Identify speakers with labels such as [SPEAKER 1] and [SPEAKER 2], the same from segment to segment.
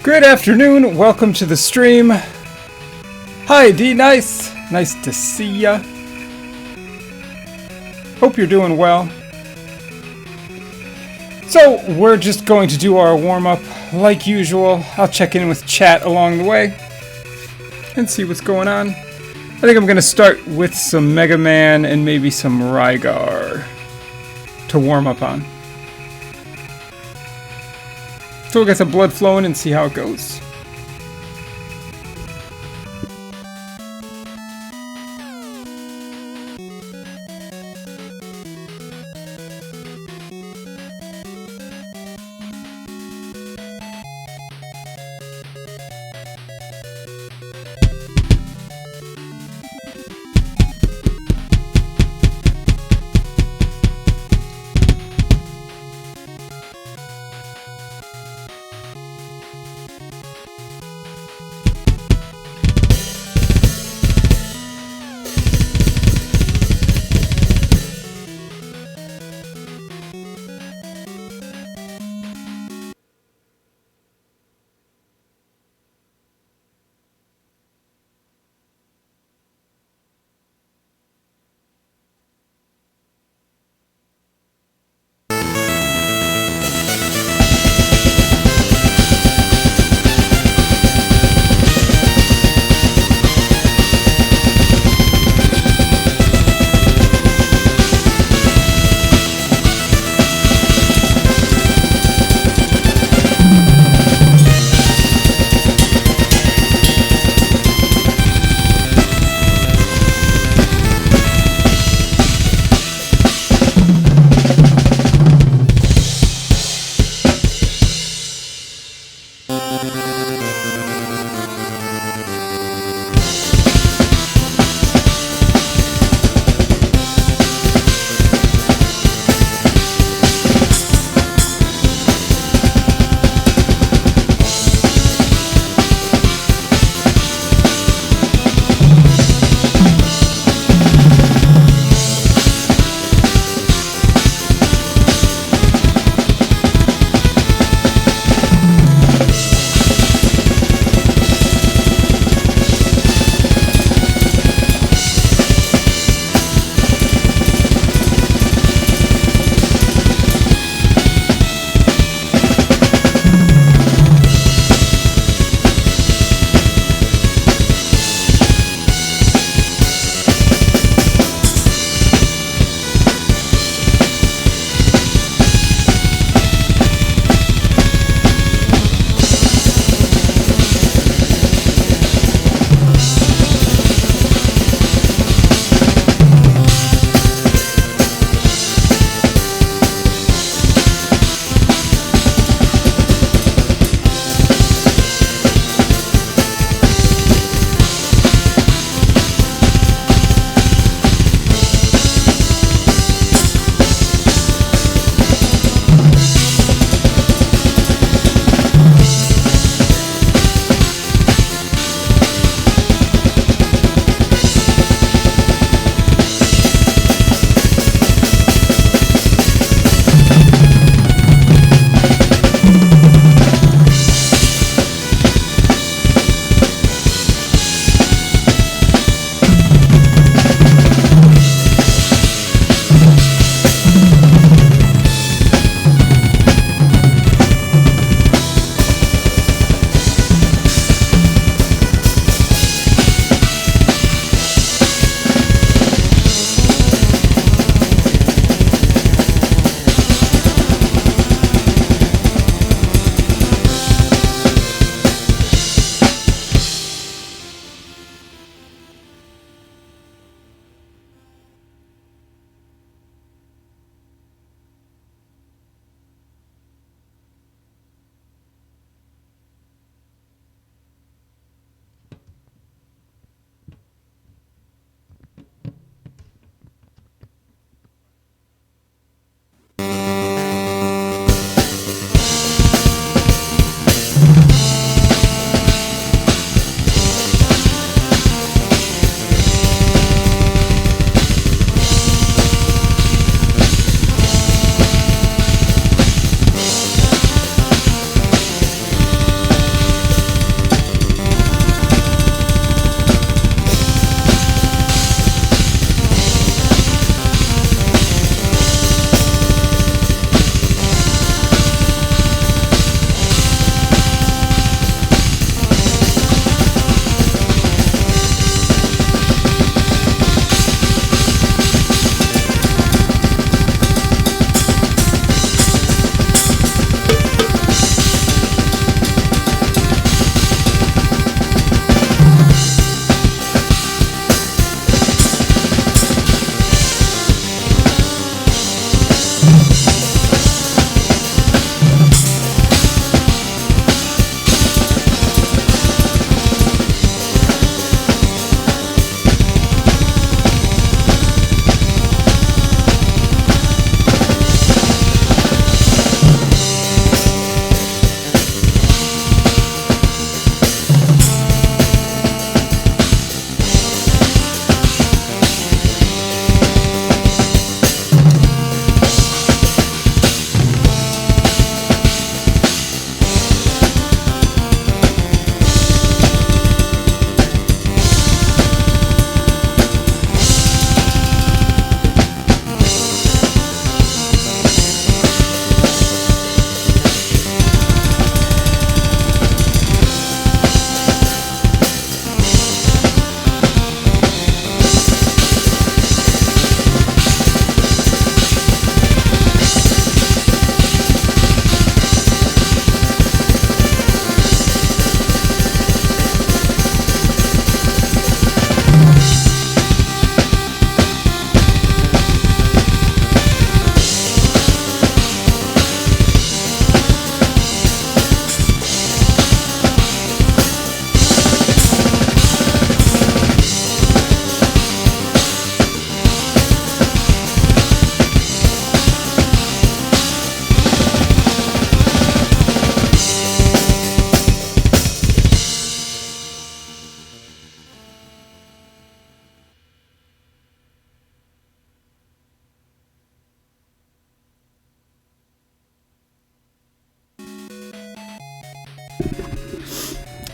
[SPEAKER 1] Good afternoon, welcome to the stream. Hi D-Nice, nice to see ya. Hope you're doing well. So, we're just going to do our warm-up like usual. I'll check in with chat along the way and see what's going on. I think I'm going to start with some Mega Man and maybe some Rygar to warm up on. So we'll get some blood flowing and see how it goes.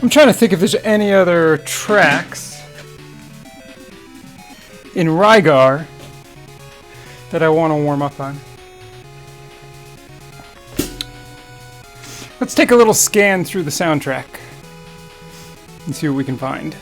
[SPEAKER 1] I'm trying to think if there's any other tracks in Rygar that I want to warm up on. Let's take a little scan through the soundtrack and see what we can find.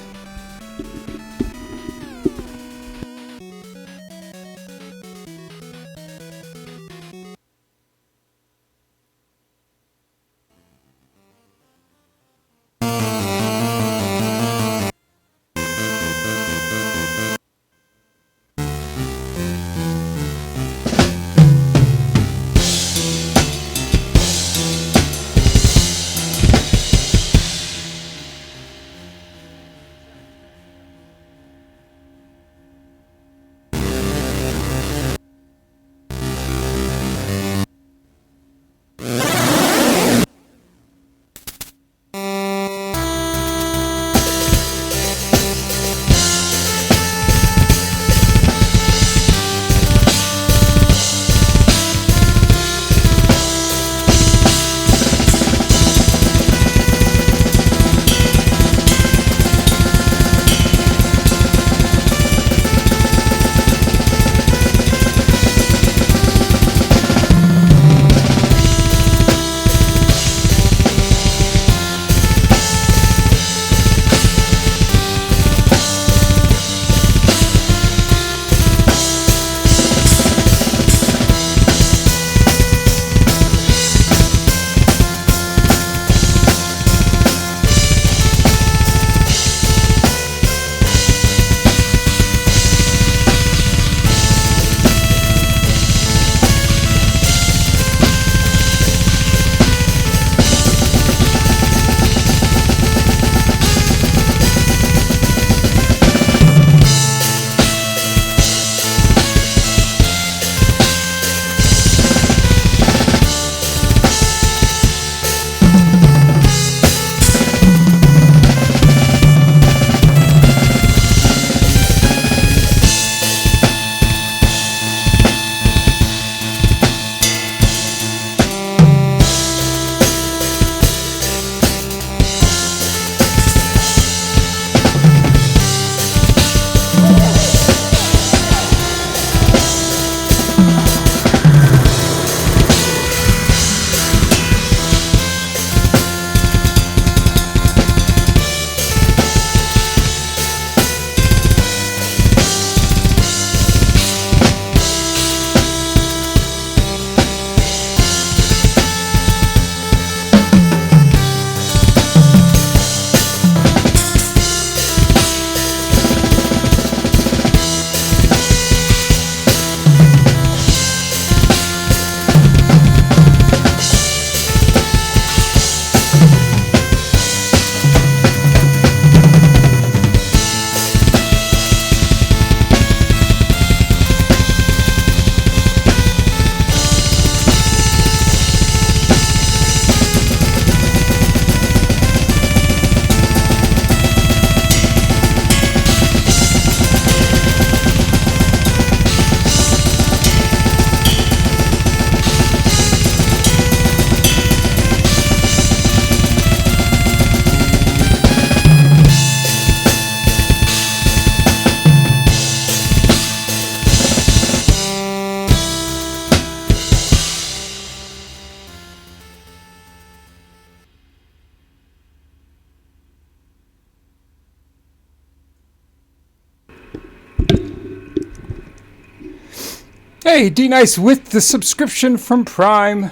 [SPEAKER 1] Hey, D-Nice with the subscription from Prime.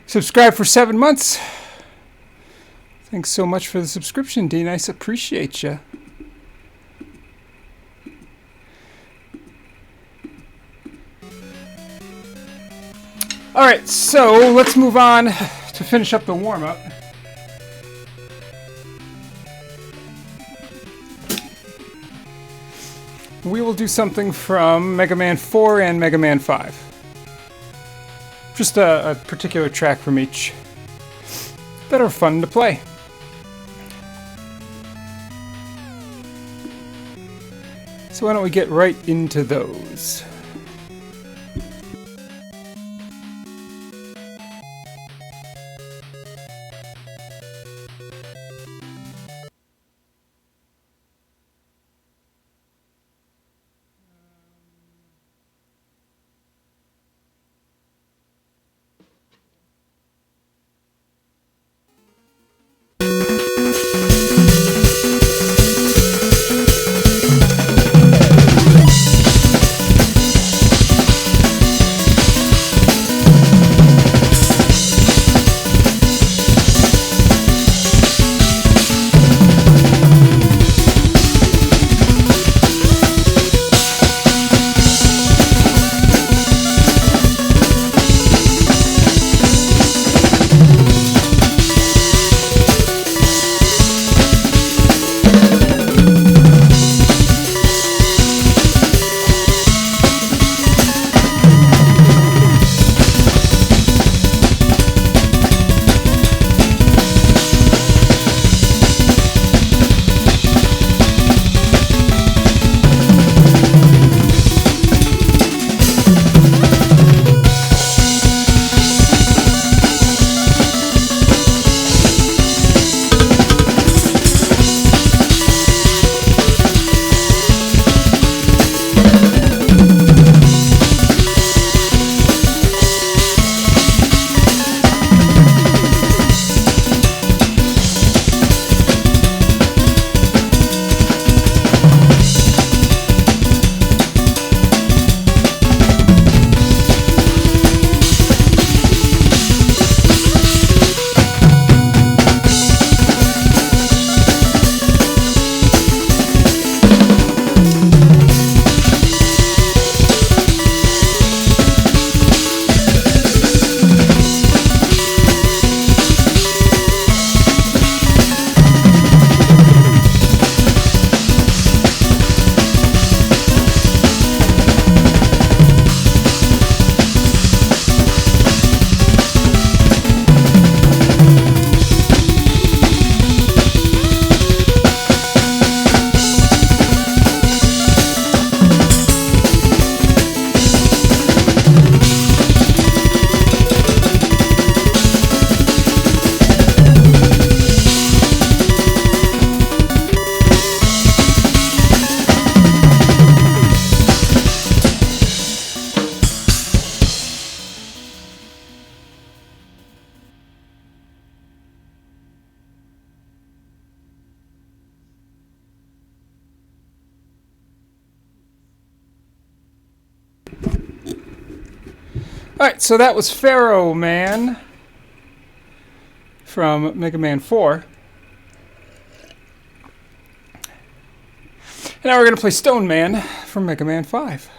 [SPEAKER 1] Subscribe for 7 months. Thanks so much for the subscription, D-Nice. Appreciate you. Alright, so let's move on to finish up the warm-up. We will do something from Mega Man 4 and Mega Man 5. Just a particular track from each. Better fun to play. So why don't we get right into those? Alright, so that was Pharaoh Man from Mega Man 4. And now we're going to play Stone Man from Mega Man 5.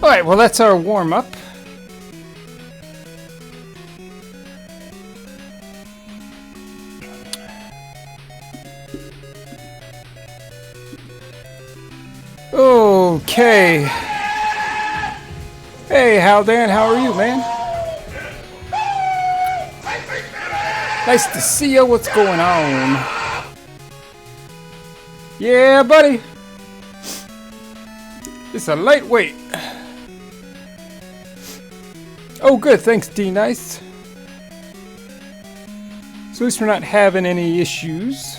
[SPEAKER 1] Alright, well that's our warm-up. Okay. Hey, Haldan, how are you, man? Nice to see you. What's going on? Yeah, buddy. It's a lightweight. Oh, good. Thanks, D-Nice. So at least we're not having any issues.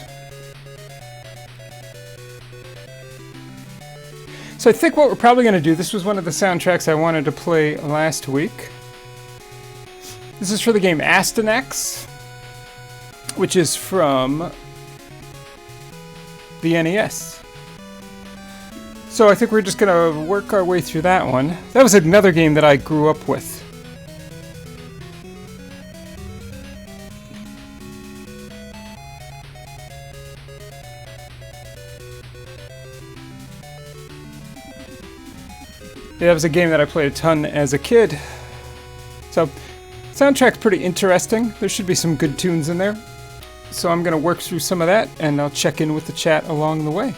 [SPEAKER 1] So I think what we're probably going to do, this was one of the soundtracks I wanted to play last week. This is for the game Astyanax, which is from the NES. So I think we're just going to work our way through that one. That was another game that I grew up with. Yeah, that was a game that I played a ton as a kid. So, soundtrack's pretty interesting. There should be some good tunes in there. So I'm going to work through some of that, and I'll check in with the chat along the way.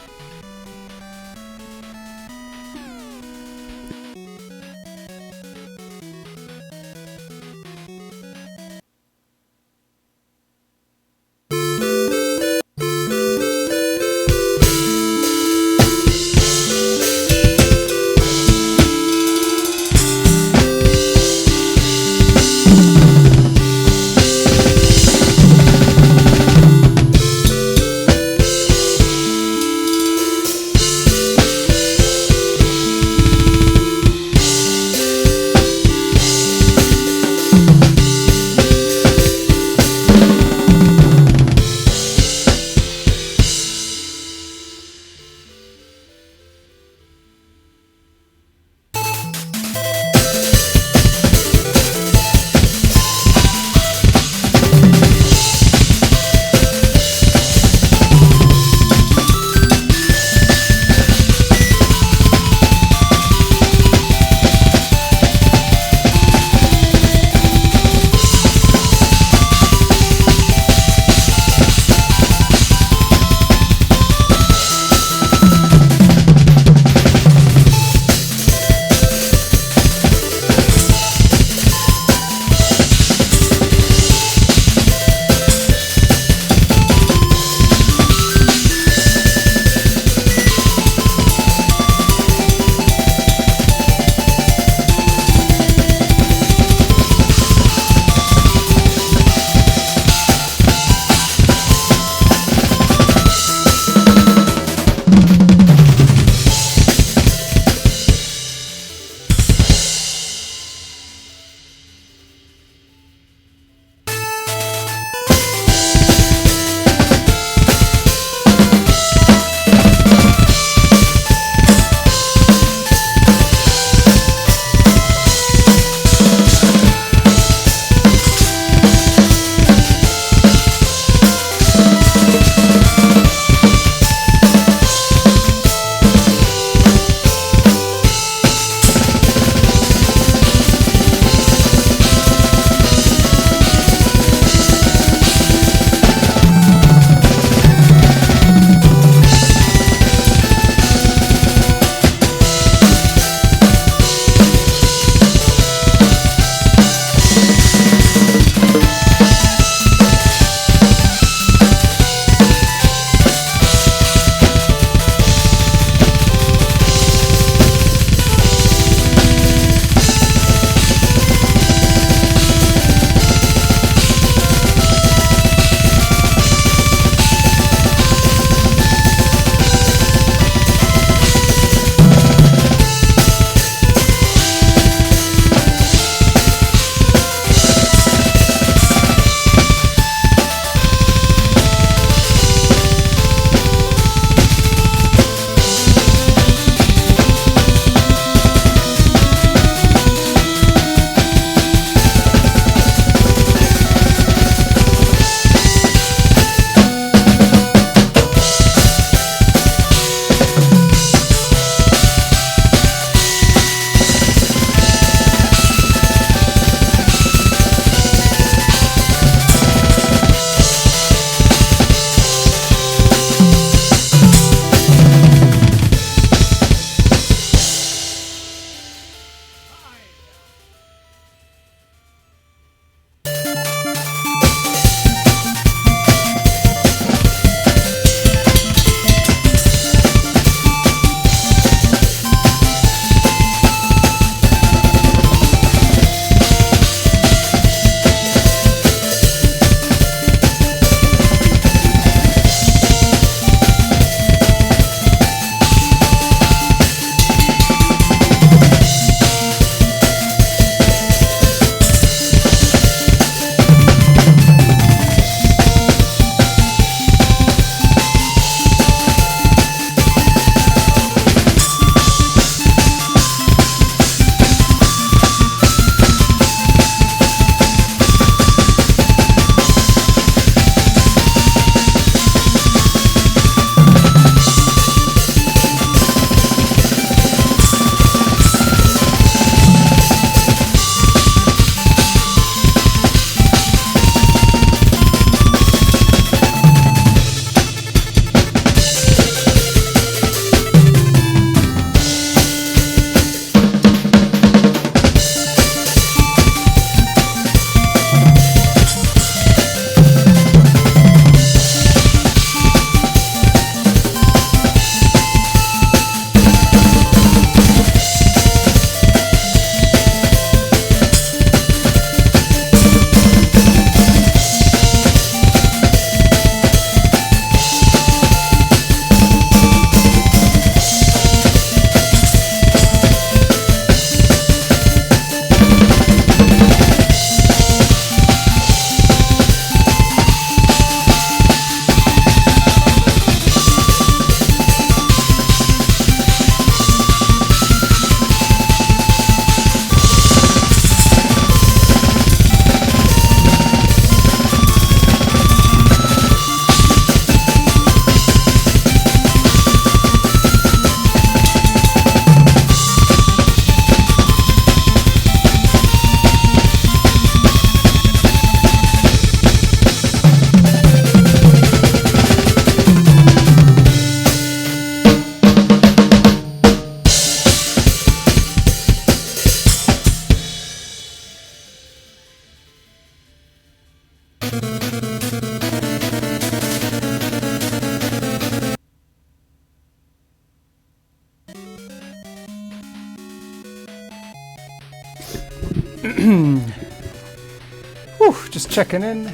[SPEAKER 1] Whew, just checking in.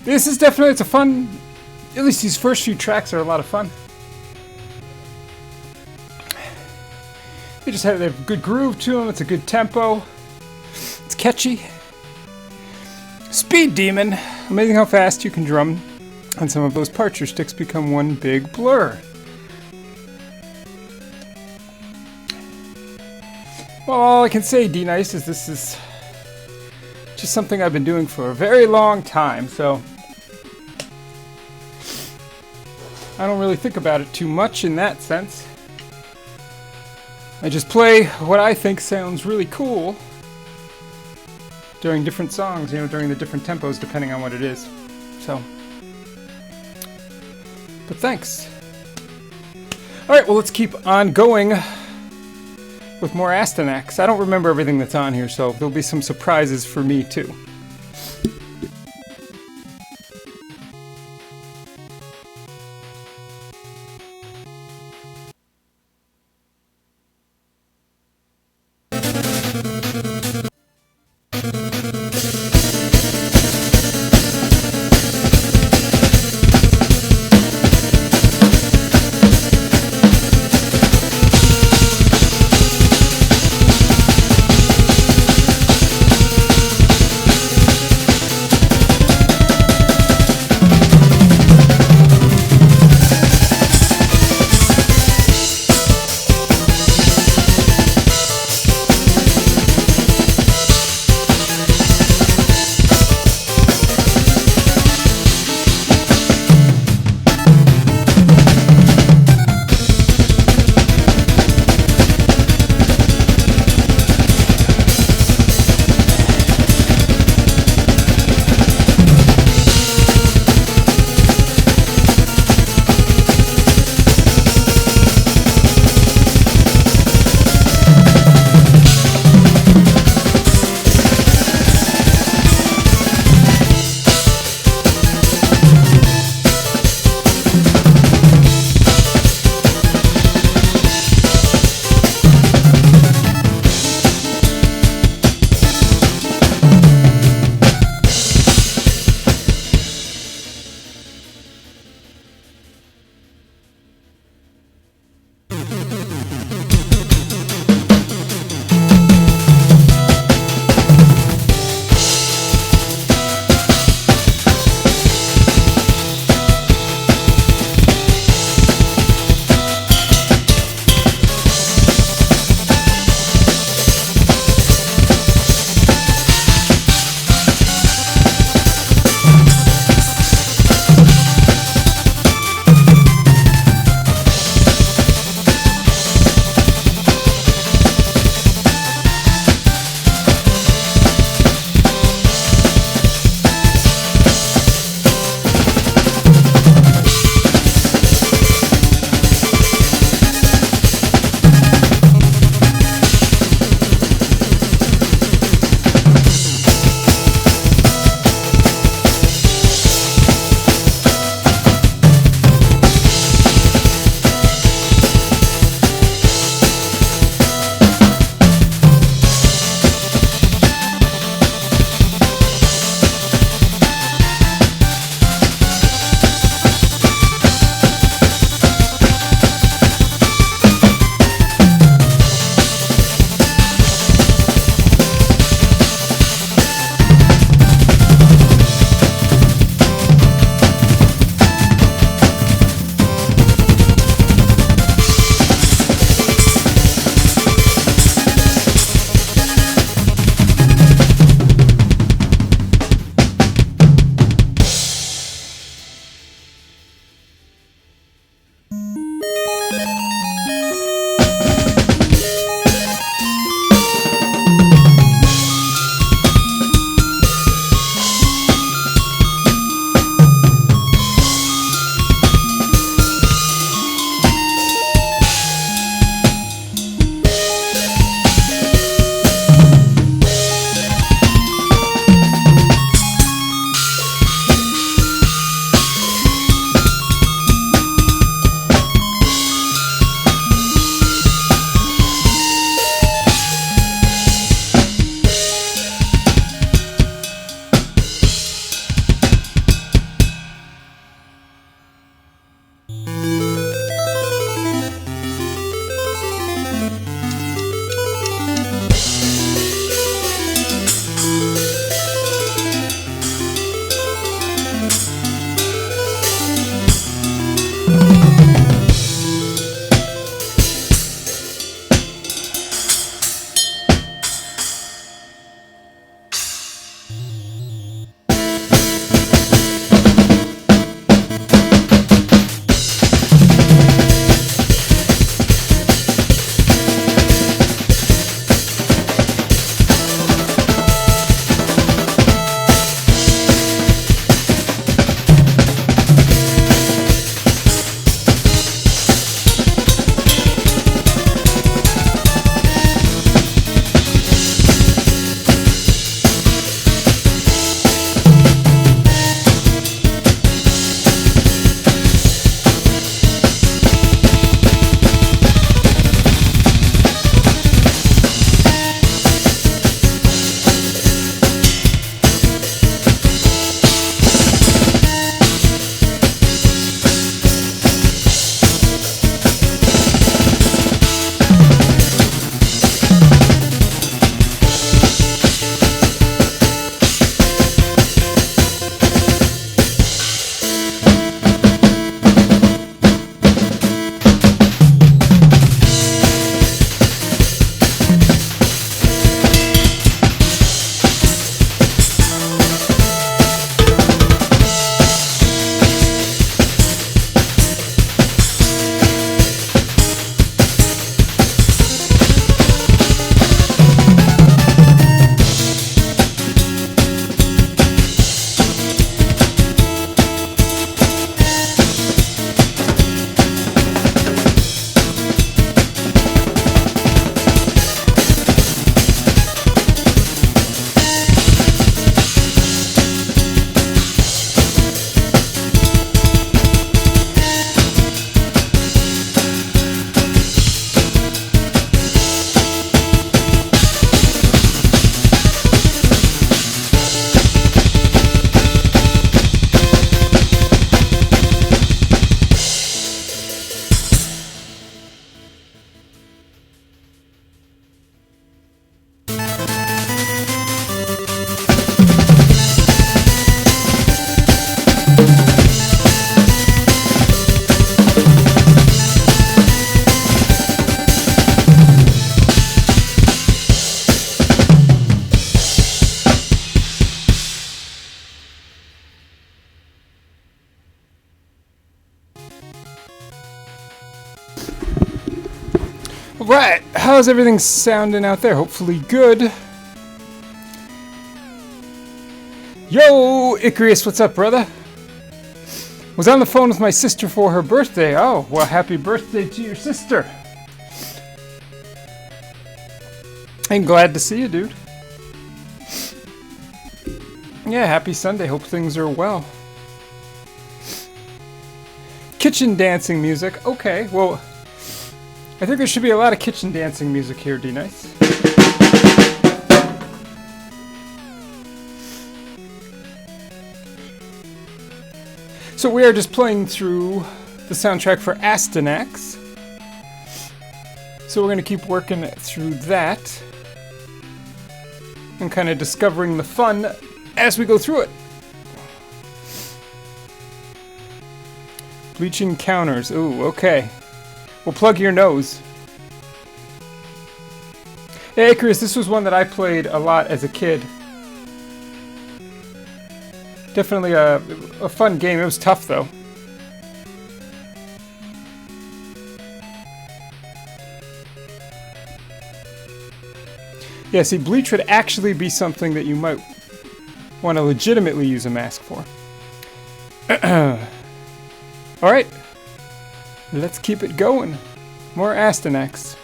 [SPEAKER 1] This is definitely, it's a fun, at least these first few tracks are a lot of fun. They just have a good groove to them, it's a good tempo. It's catchy. Speed Demon. Amazing how fast you can drum, and some of those parcher sticks become one big blur. Well, all I can say, D-Nice, is this is just something I've been doing for a very long time, so I don't really think about it too much in that sense. I just play what I think sounds really cool during different songs, you know, during the different tempos, depending on what it is. So, but thanks. Alright, well, let's keep on going with more Astyanax. I don't remember everything that's on here, so there'll be some surprises for me, too. Alright, how's everything sounding out there? Hopefully good. Yo, Icarus, what's up, brother? Was on the phone with my sister for her birthday. Oh, well, happy birthday to your sister. I'm glad to see you, dude. Yeah, happy Sunday. Hope things are well. Kitchen dancing music. Okay, well, I think there should be a lot of kitchen dancing music here, D-Nice. So we are just playing through the soundtrack for Astyanax. So we're going to keep working through that. And kind of discovering the fun as we go through it. Bleaching counters. Ooh, okay. Well, plug your nose. Hey, Icarus, this was one that I played a lot as a kid. Definitely a fun game. It was tough, though. Yeah, see, bleach would actually be something that you might want to legitimately use a mask for. Alright. Let's keep it going. More Astyanax.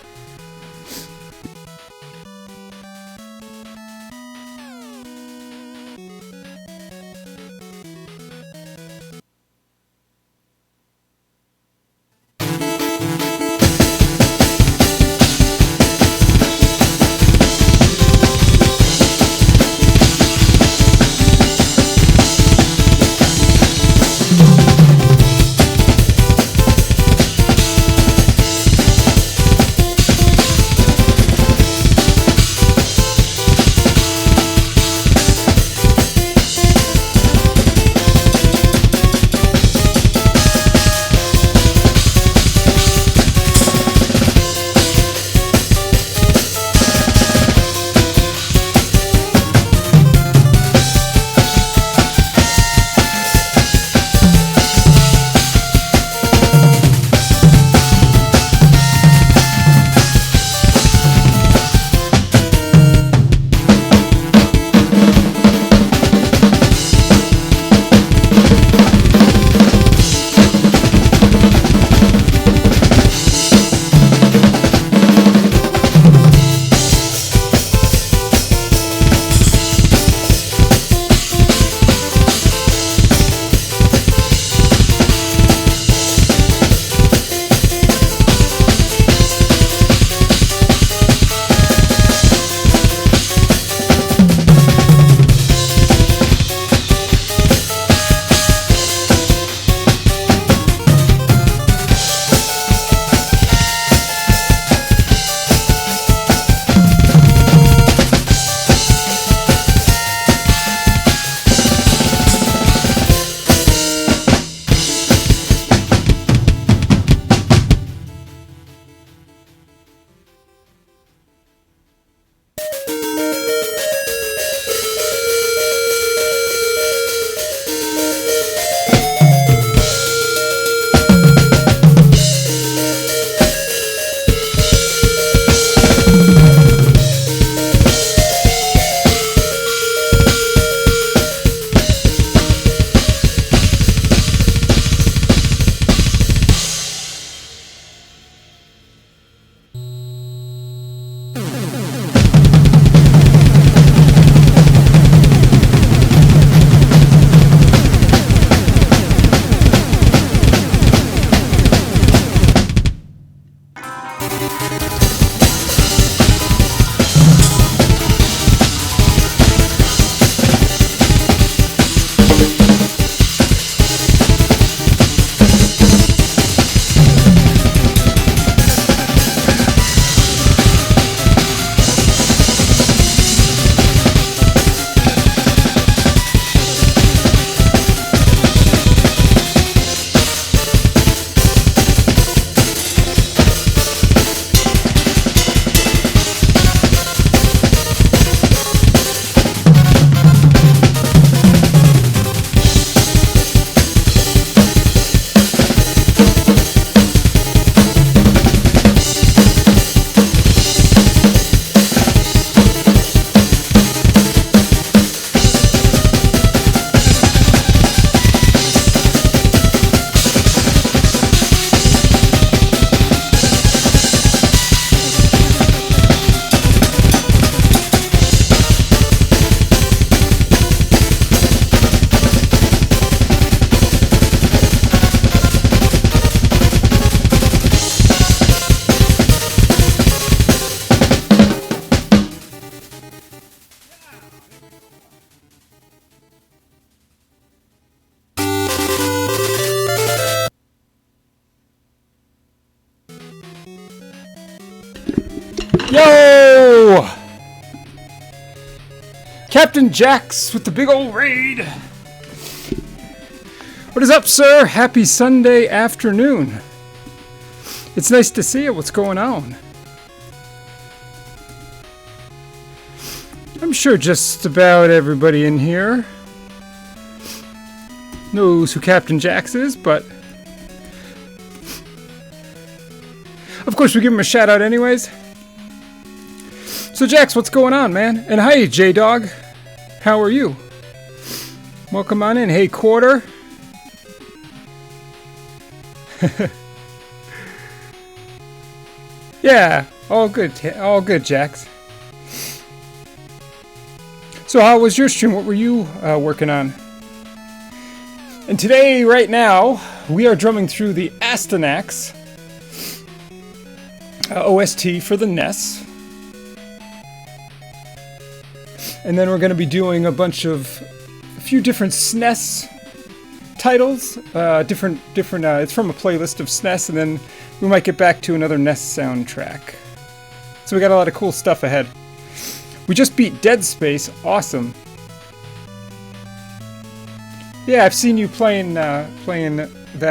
[SPEAKER 1] Yo! Captain Jax with the big old raid. What is up, sir? Happy Sunday afternoon. It's nice to see you. What's going on? I'm sure just about everybody in here knows who Captain Jax is, but of course we give him a shout out anyways. So Jax, what's going on, man? And hi, J-Dog. How are you? Welcome on in. Hey, Quarter. Yeah, all good, Jax. So how was your stream? What were you working on? And today, right now, we are drumming through the Astyanax OST for the NES. And then we're going to be doing a few different SNES titles, it's from a playlist of SNES, and then we might get back to another NES soundtrack. So we got a lot of cool stuff ahead. We just beat Dead Space, awesome. Yeah, I've seen you playing that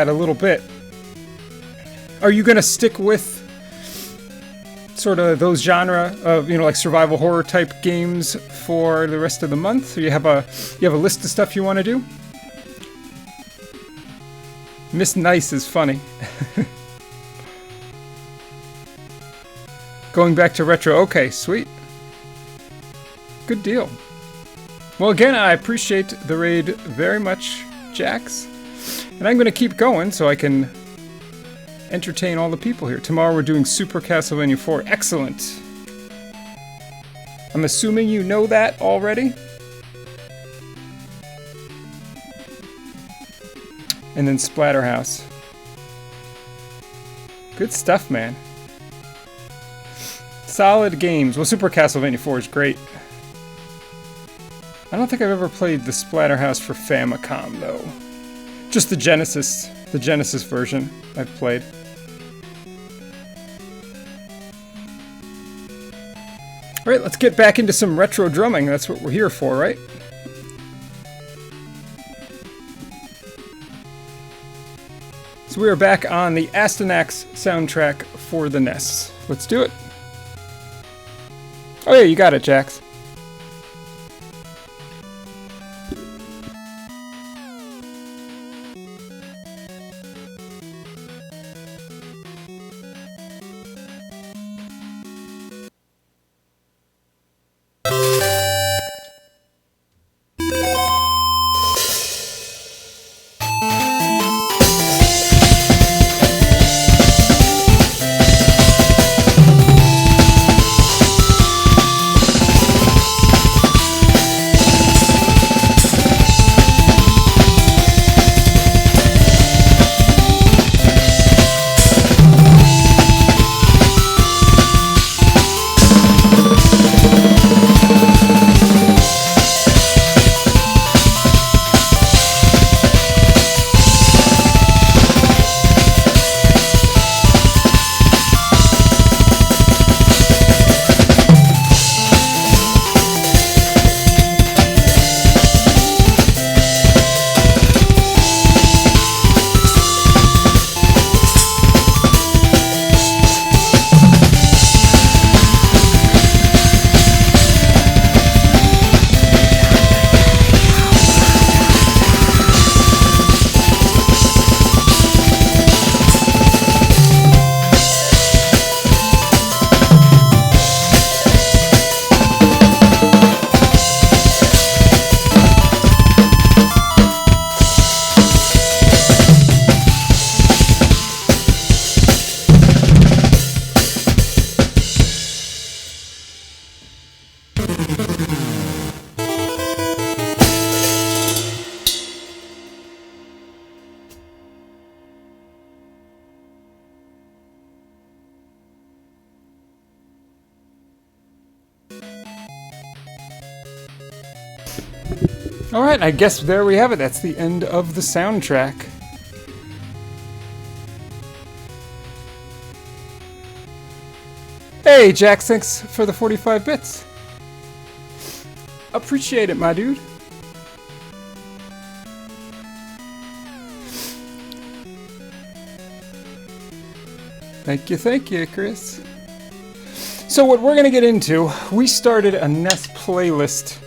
[SPEAKER 1] a little bit. Are you going to stick with sort of those genre of, like survival horror type games for the rest of the month? Or you have a list of stuff you want to do? Miss Nice is funny. Going back to retro. Okay, sweet. Good deal. Well, again, I appreciate the raid very much, Jax. And I'm going to keep going so I can entertain all the people here. Tomorrow we're doing Super Castlevania 4. Excellent. I'm assuming you know that already. And then Splatterhouse. Good stuff, man. Solid games. Well, Super Castlevania 4 is great. I don't think I've ever played the Splatterhouse for Famicom, though. Just the Genesis version I've played. Alright, let's get back into some retro drumming. That's what we're here for, right? So we are back on the Astyanax soundtrack for the NES. Let's do it. Oh yeah, you got it, Jax. Alright, I guess there we have it. That's the end of the soundtrack. Hey, Jack, thanks for the 45 bits. Appreciate it, my dude. Thank you, Chris. So what we're going to get into, we started a NES playlist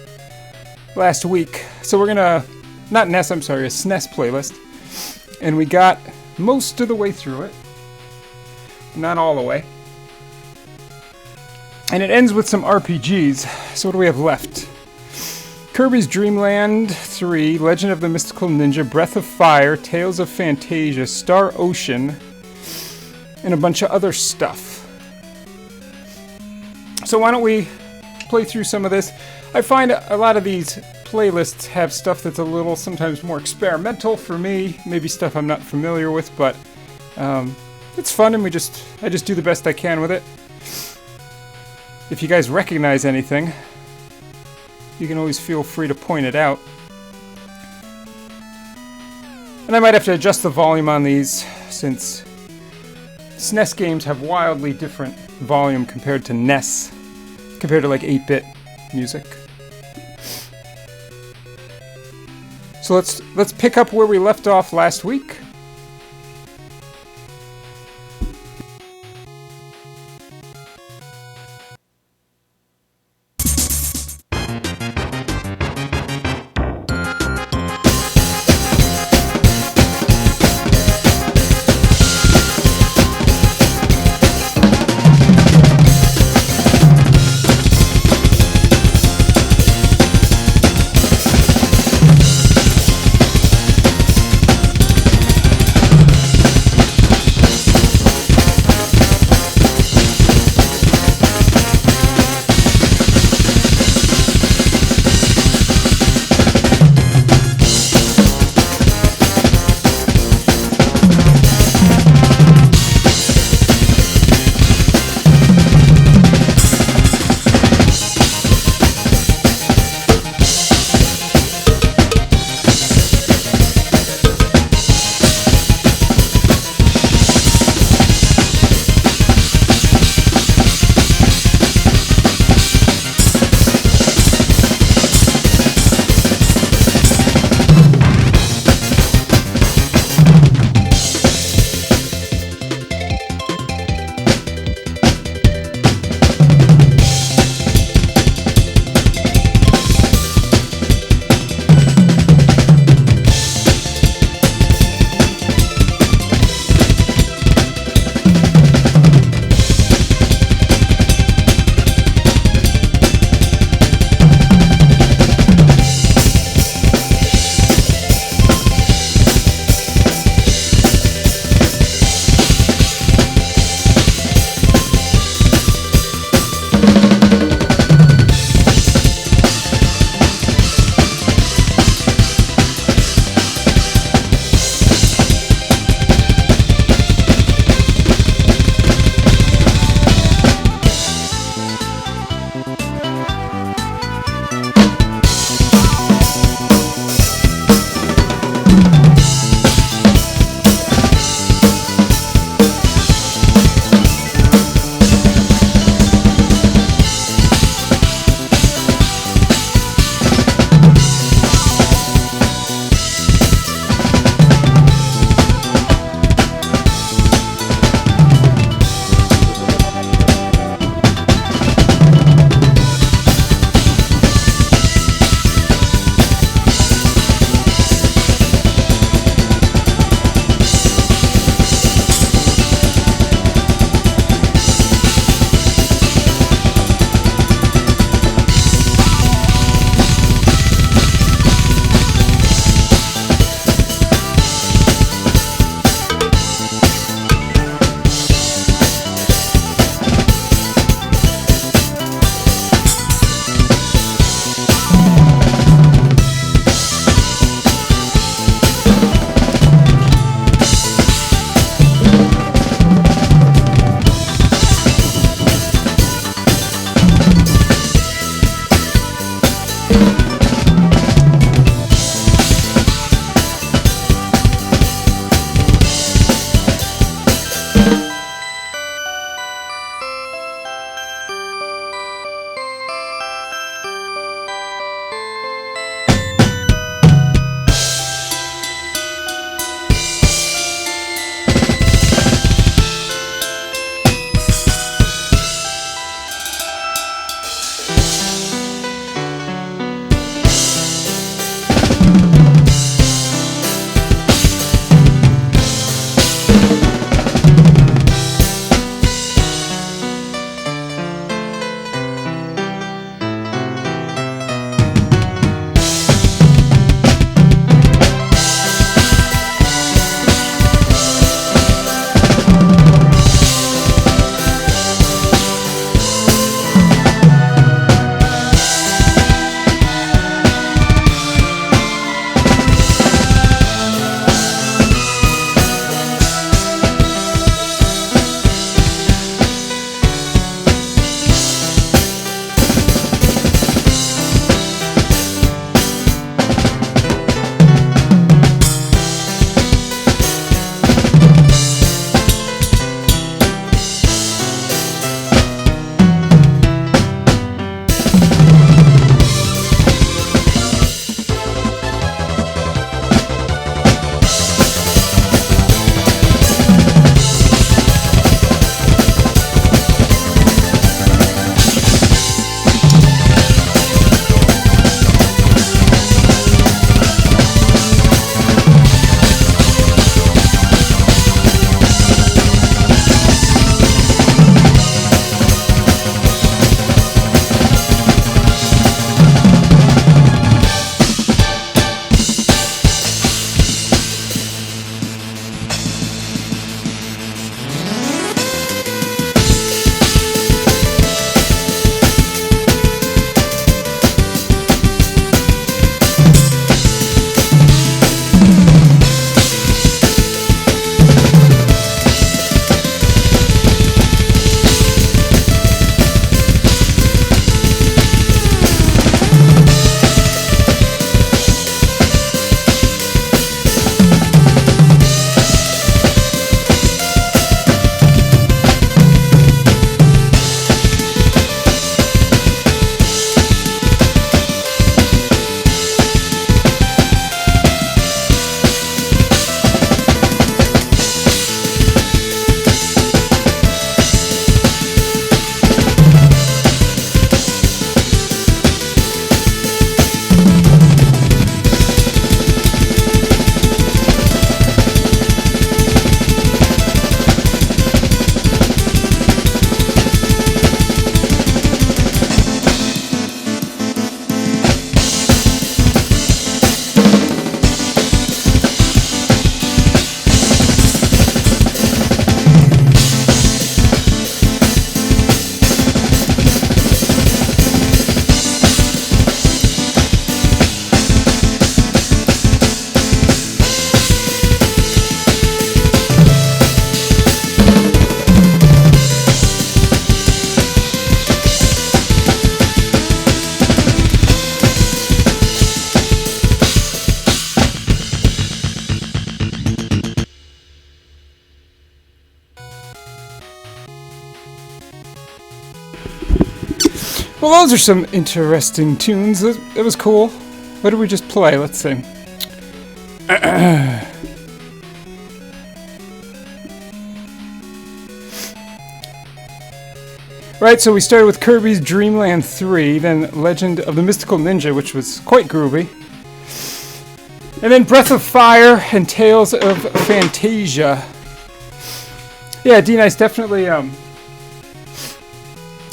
[SPEAKER 1] last week. So we're going to, not NES, I'm sorry, a SNES playlist. And we got most of the way through it. Not all the way. And it ends with some RPGs. So what do we have left? Kirby's Dream Land 3, Legend of the Mystical Ninja, Breath of Fire, Tales of Fantasia, Star Ocean, and a bunch of other stuff. So why don't we play through some of this? I find a lot of these playlists have stuff that's a little sometimes more experimental for me, maybe stuff I'm not familiar with, but it's fun and I just do the best I can with it. If you guys recognize anything, you can always feel free to point it out. And I might have to adjust the volume on these since SNES games have wildly different volume compared to NES, compared to like 8-bit music. So let's pick up where we left off last week. Well, those are some interesting tunes. It was cool. What did we just play? Let's see. Right, so we started with Kirby's Dream Land 3, then Legend of the Mystical Ninja, which was quite groovy. And then Breath of Fire and Tales of Fantasia. Yeah, D-Nice, definitely,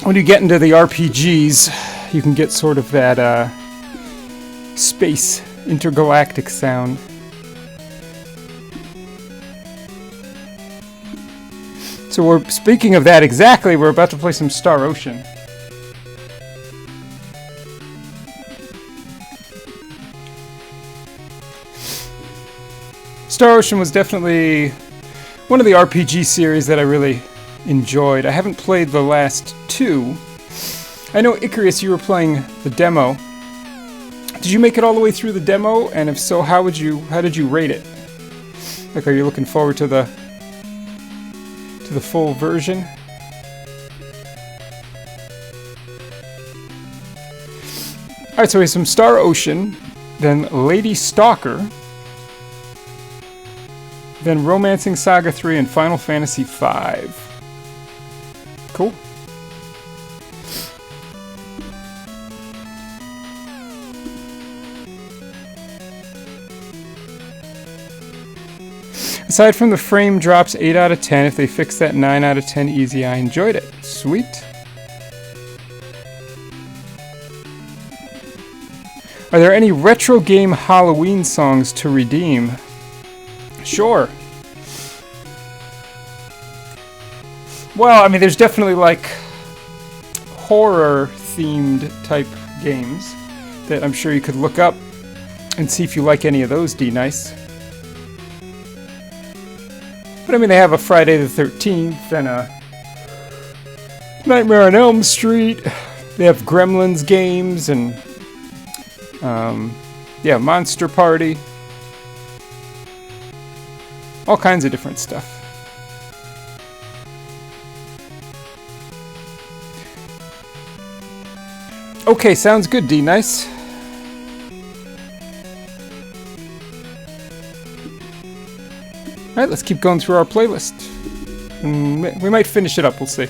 [SPEAKER 1] when you get into the RPGs, you can get sort of that, space, intergalactic sound. So speaking of that exactly, we're about to play some Star Ocean. Star Ocean was definitely one of the RPG series that I really enjoyed. I haven't played the last two. I know, Icarus, you were playing the demo. Did you make it all the way through the demo? And if so, how did you rate it? Like, are you looking forward to the full version? Alright, so we have some Star Ocean, then Lady Stalker, then Romancing Saga 3 and Final Fantasy 5. Cool. Aside from the frame drops, 8 out of 10. If they fix that, 9 out of 10 easy. I enjoyed it. Sweet. Are there any retro game Halloween songs to redeem? Sure. Well, I mean, there's definitely, like, horror-themed type games that I'm sure you could look up and see if you like any of those, D-Nice. But I mean, they have a Friday the 13th and a Nightmare on Elm Street. They have Gremlins games and, yeah, Monster Party. All kinds of different stuff. Okay, sounds good, D-Nice. Alright, let's keep going through our playlist. We might finish it up, we'll see.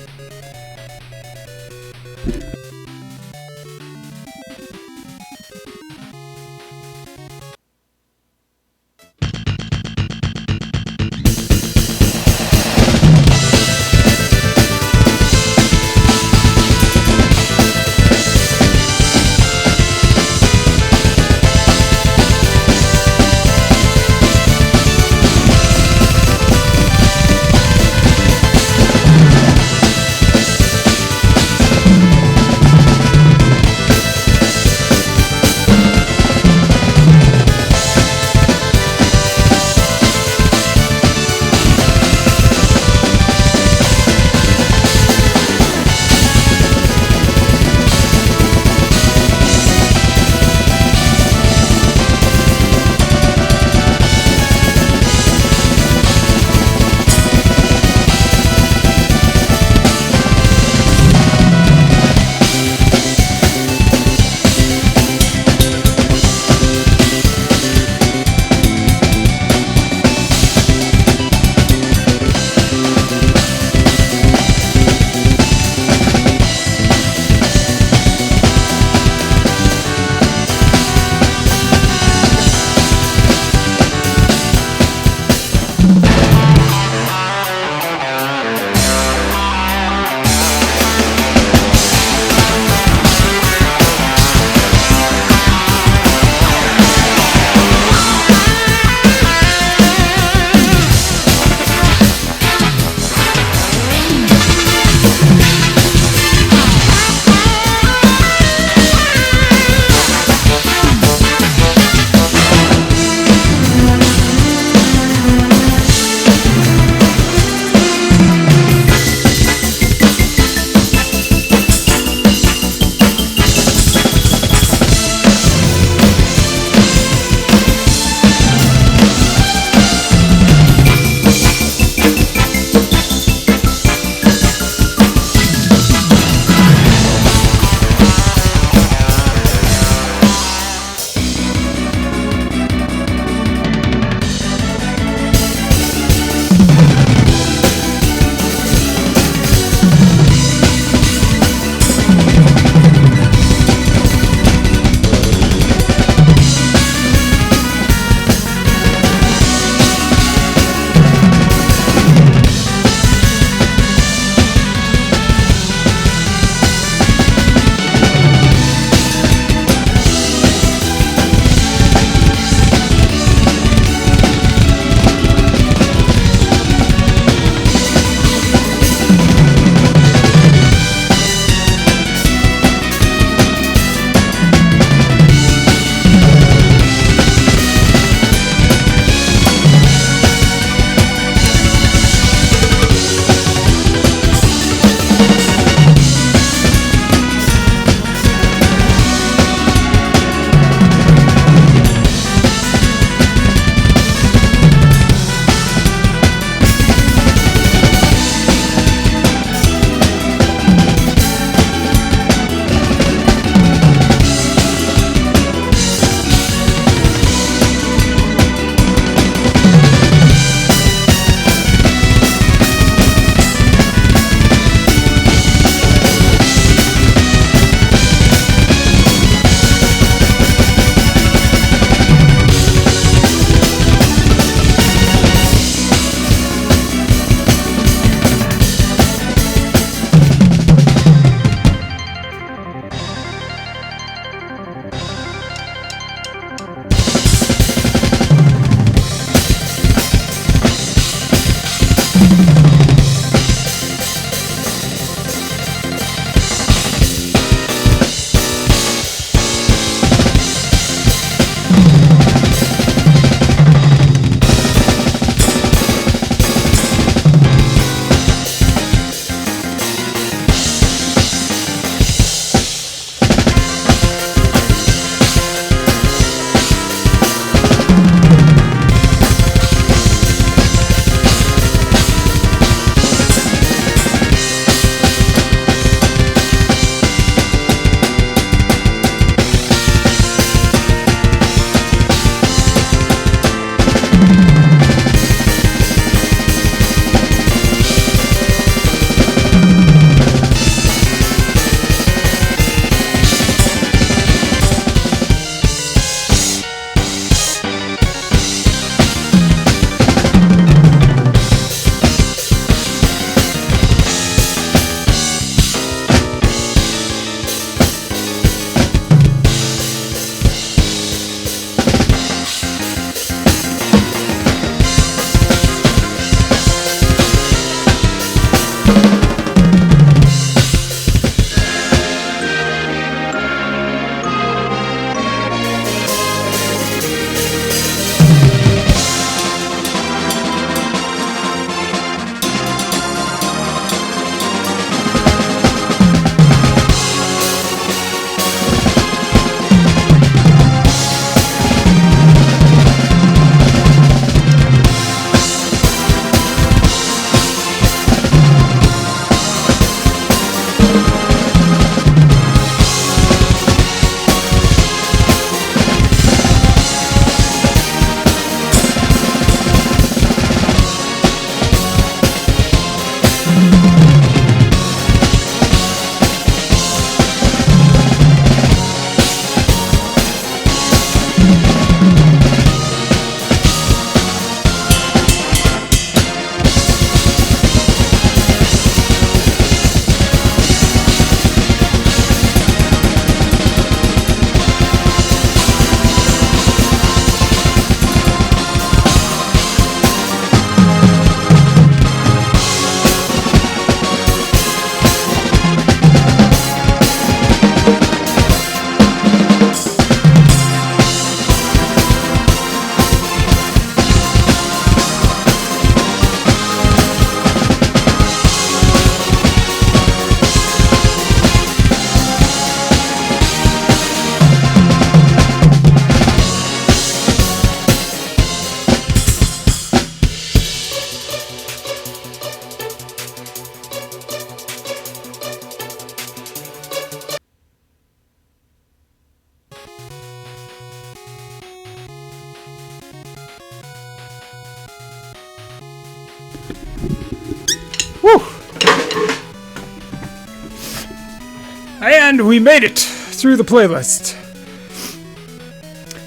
[SPEAKER 1] And we made it through the playlist.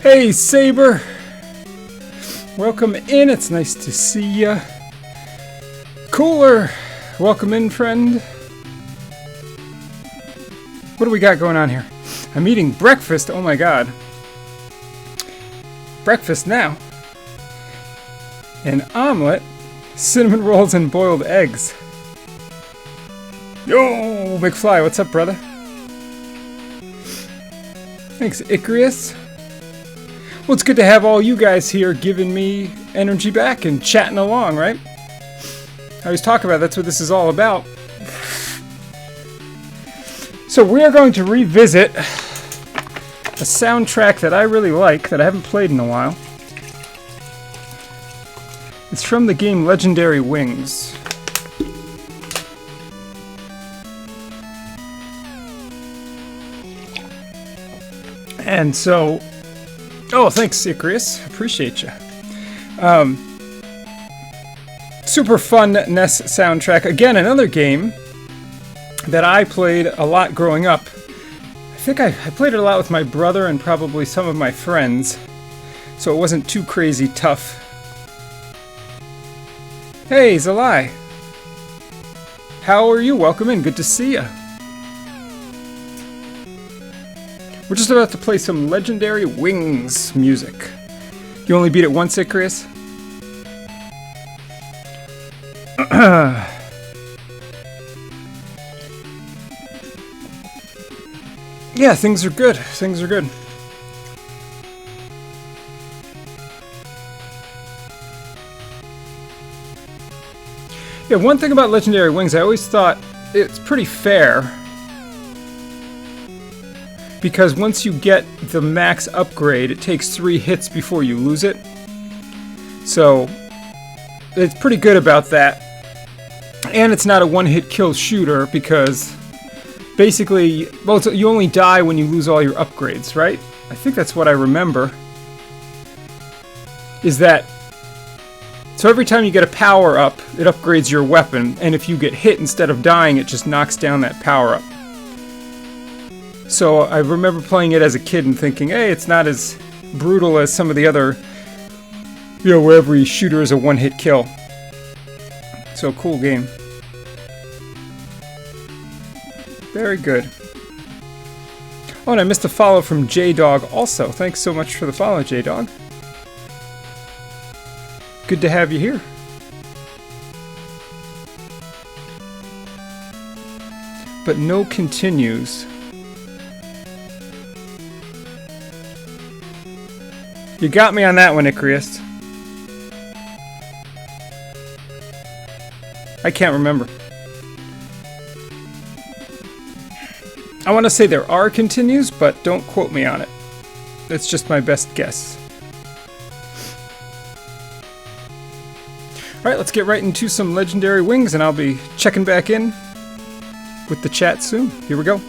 [SPEAKER 1] Hey, Saber. Welcome in. It's nice to see ya. Cooler. Welcome in, friend. What do we got going on here? I'm eating breakfast. Oh my god. Breakfast now. An omelet, cinnamon rolls, and boiled eggs. Yo, McFly, what's up, brother? Thanks, Icarus. Well, it's good to have all you guys here giving me energy back and chatting along, right? I always talk about that's what this is all about. So we are going to revisit a soundtrack that I really like that I haven't played in a while. It's from the game Legendary Wings. And so, oh, thanks, Icarus. Appreciate you. Super fun NES soundtrack. Again, another game that I played a lot growing up. I think I played it a lot with my brother and probably some of my friends, so it wasn't too crazy tough. Hey, Zalai. How are you? Welcome in. Good to see ya. We're just about to play some Legendary Wings music. You only beat it once, Icarus? Yeah, things are good. Things are good. Yeah, one thing about Legendary Wings, I always thought it's pretty fair. Because once you get the max upgrade, it takes 3 hits before you lose it. So, it's pretty good about that. And it's not a one-hit kill shooter because basically, well, you only die when you lose all your upgrades, right? I think that's what I remember. Is that, so every time you get a power up, it upgrades your weapon, and if you get hit instead of dying, it just knocks down that power up. So I remember playing it as a kid and thinking, hey, it's not as brutal as some of the other, you know, where every shooter is a one-hit kill. So, cool game. Very good. Oh, and I missed a follow from J-Dog also. Thanks so much for the follow, J-Dog. Good to have you here. But no continues. You got me on that one, Icarus. I can't remember. I want to say there are continues, but don't quote me on it. It's just my best guess. Alright, let's get right into some Legendary Wings, and I'll be checking back in with the chat soon. Here we go.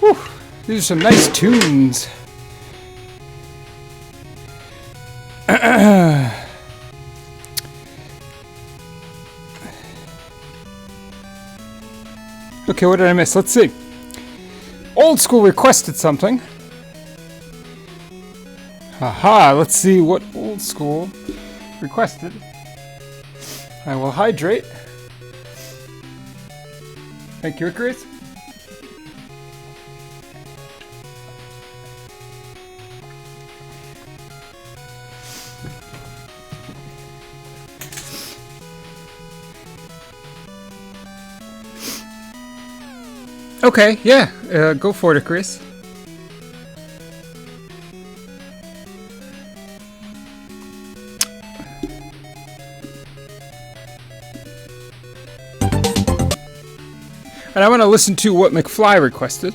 [SPEAKER 1] Whew, these are some nice tunes. Okay, what did I miss? Let's see. Old School requested something. Haha, let's see what Old School requested. I will hydrate. Thank you, Icarus. Okay, yeah, go for it, Icarus. And I want to listen to what McFly requested.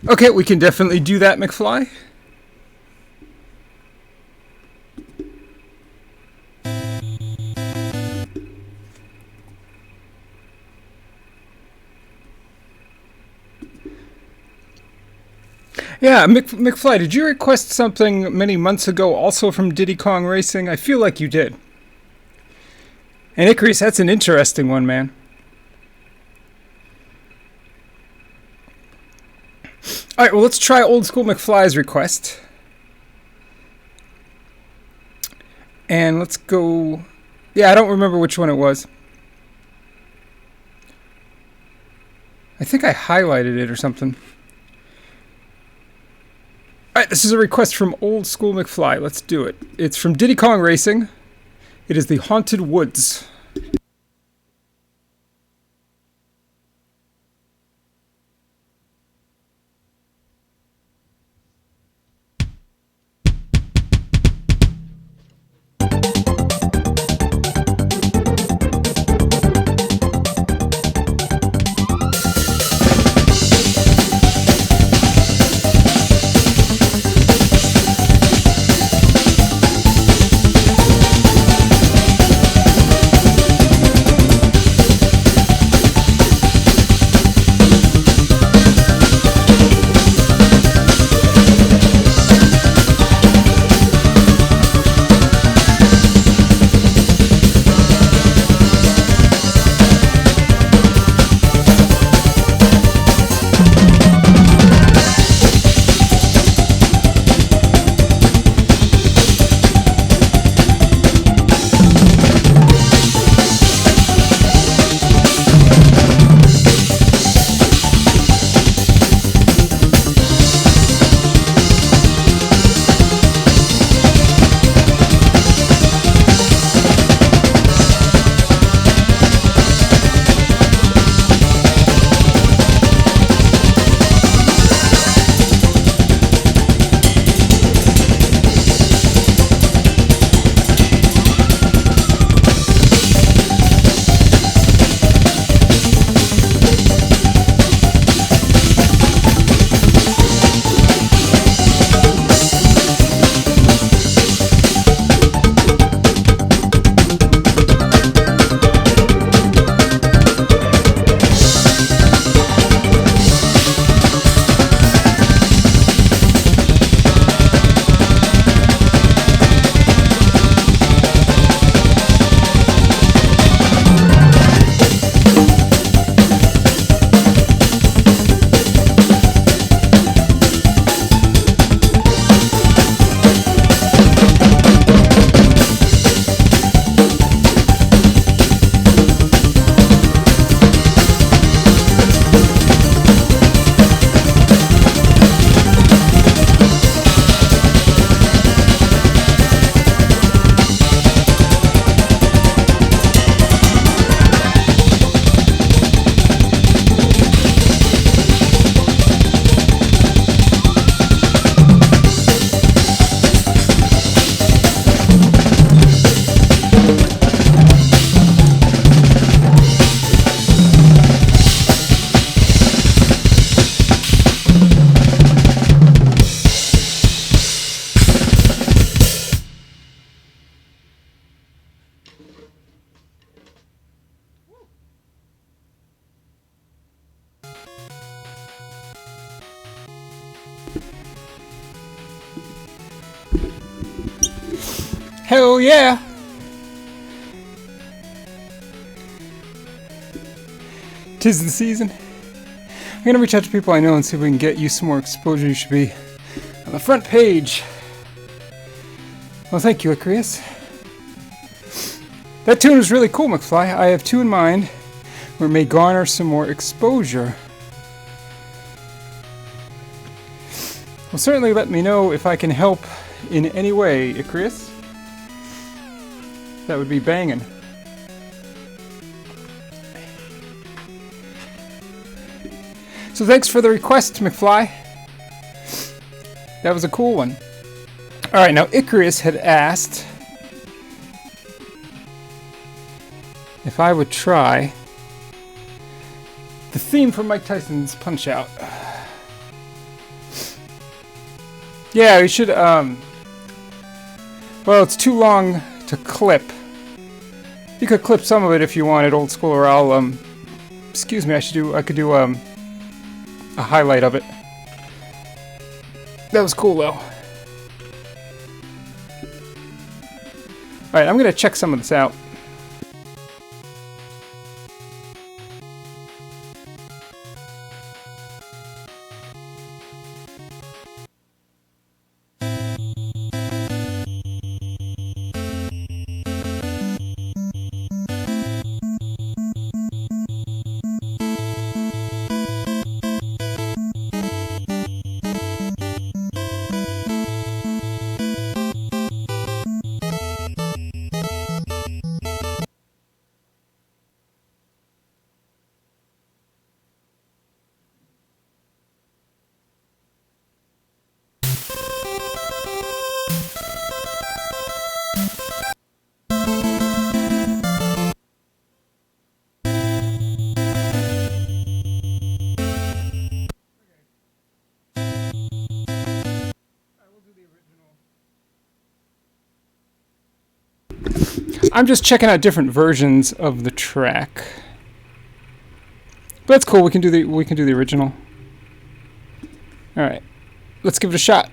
[SPEAKER 1] Okay, we can definitely do that, McFly. Yeah, McFly, did you request something many months ago also from Diddy Kong Racing? I feel like you did. And Icarus, that's an interesting one, man. Alright, well, let's try Old School McFly's request. And let's go... Yeah, I don't remember which one it was. I think I highlighted it or something. Alright, this is a request from Old School McFly. Let's do it. It's from Diddy Kong Racing. It is the Haunted Woods. Hell yeah! Tis the season. I'm gonna reach out to people I know and see if we can get you some more exposure. You should be on the front page. Well, thank you, Icarus. That tune is really cool, McFly. I have two in mind where it may garner some more exposure. Well, certainly let me know if I can help in any way, Icarus. That would be banging. So thanks for the request, McFly. That was a cool one. Alright, now Icarus had asked if I would try the theme from Mike Tyson's Punch-Out. Yeah, we should, well, it's too long to clip. You could clip some of it if you wanted, old school, or I'll, excuse me, I could do, a highlight of it. That was cool, though. Alright, I'm gonna check some of this out. I'm just checking out different versions of the track. But that's cool. We can do the original. All right. Let's give it a shot.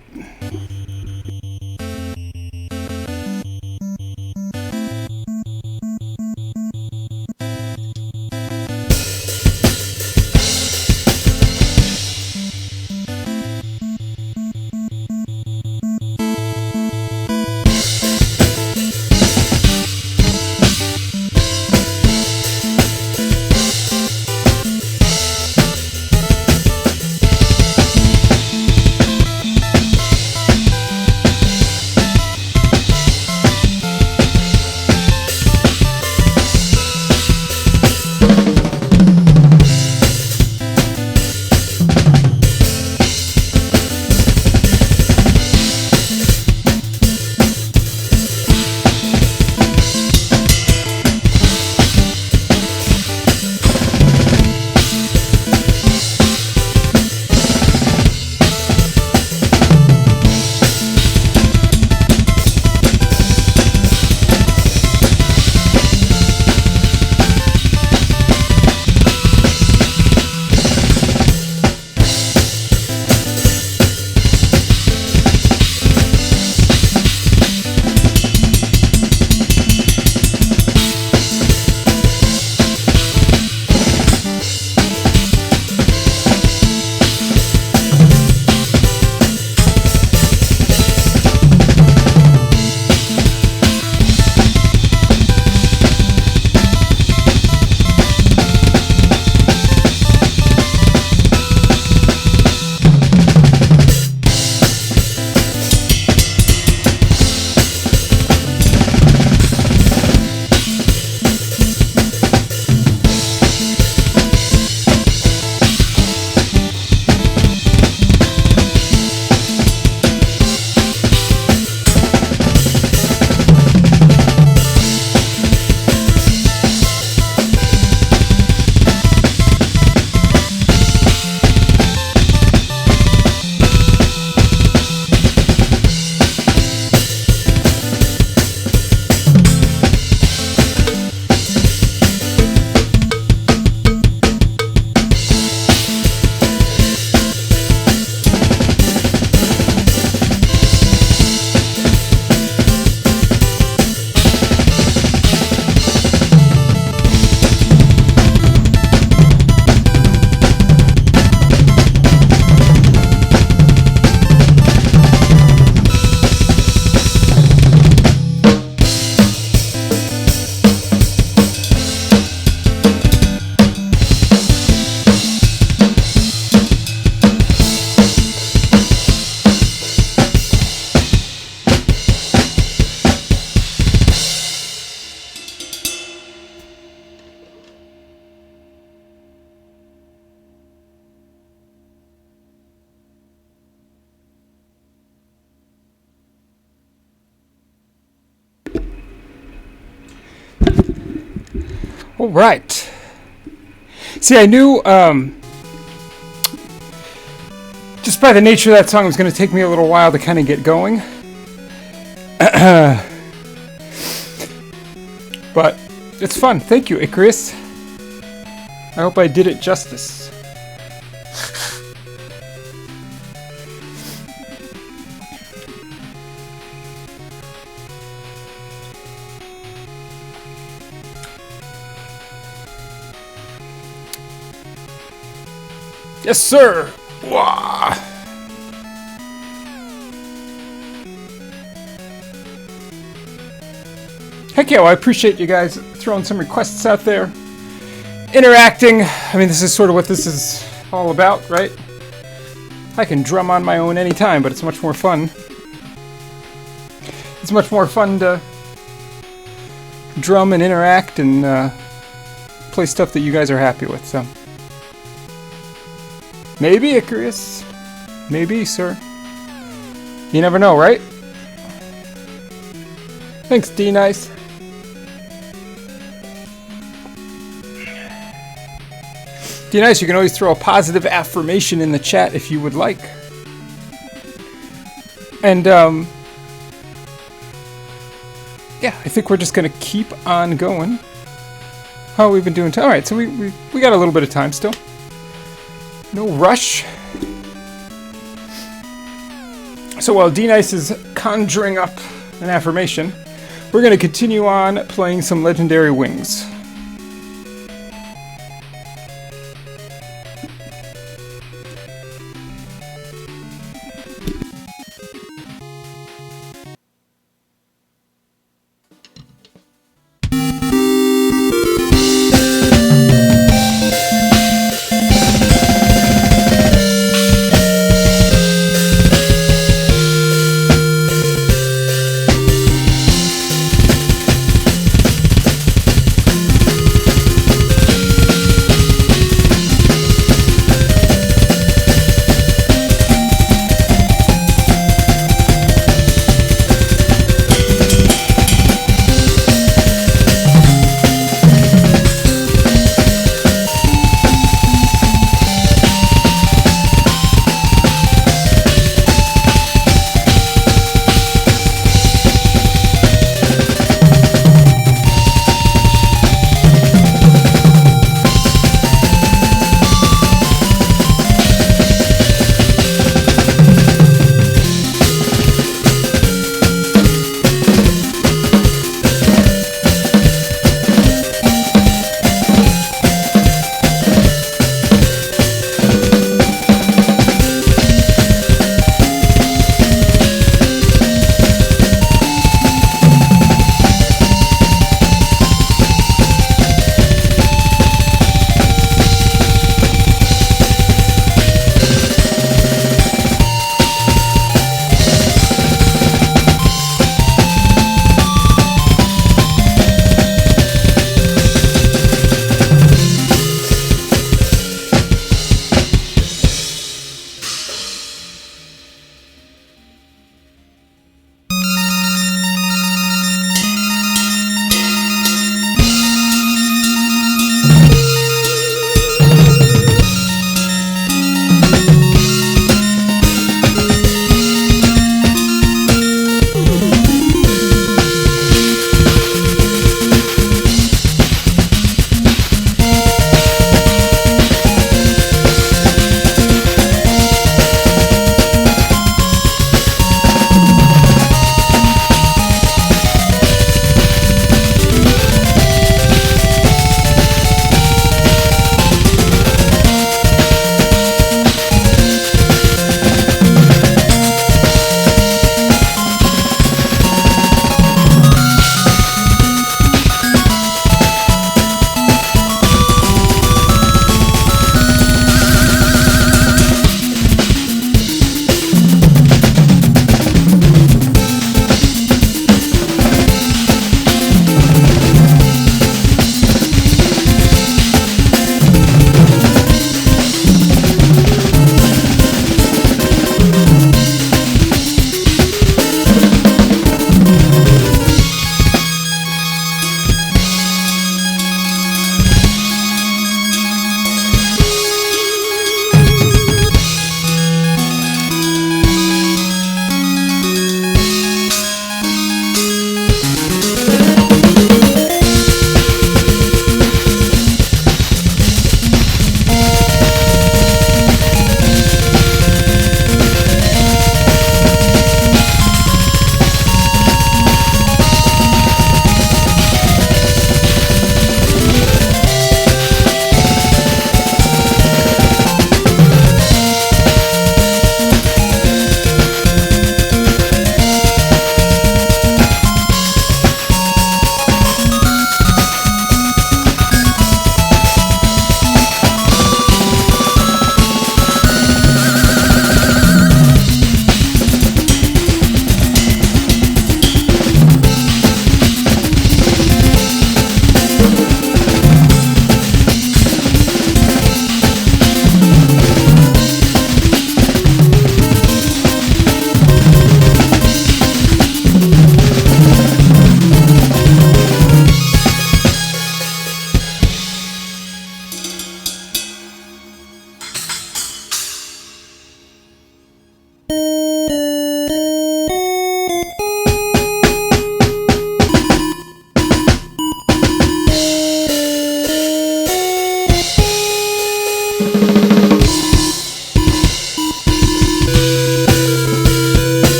[SPEAKER 1] All right. See, I knew, just by the nature of that song, it was going to take me a little while to kind of get going. But it's fun. Thank you, Icarus. I hope I did it justice. Yes, sir! Wah! Heck yeah, well, I appreciate you guys throwing some requests out there. Interacting. I mean, this is sort of what this is all about, right? I can drum on my own anytime, but it's much more fun. It's much more fun to drum and interact and play stuff that you guys are happy with, so. Maybe, Icarus. Maybe, sir. You never know, right? Thanks, D-Nice. D-Nice, you can always throw a positive affirmation in the chat if you would like. And, yeah, I think we're just going to keep on going. How have we been doing? Alright, so we got a little bit of time still. No rush. So while D-Nice is conjuring up an affirmation, we're going to continue on playing some Legendary Wings.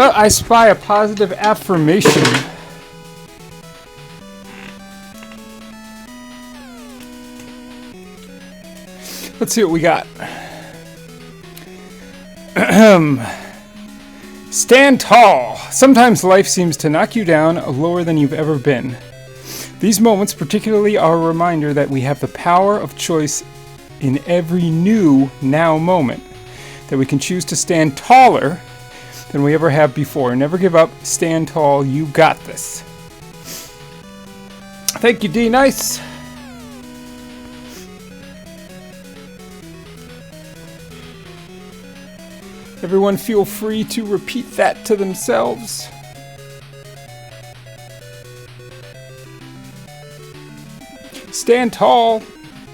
[SPEAKER 1] Oh, I spy a positive affirmation. Let's see what we got. Stand tall. Sometimes life seems to knock you down lower than you've ever been. These moments particularly are a reminder that we have the power of choice in every new now moment. That we can choose to stand taller than we ever have before. Never give up. Stand tall. You got this. Thank you, D. Nice. Everyone feel free to repeat that to themselves. Stand tall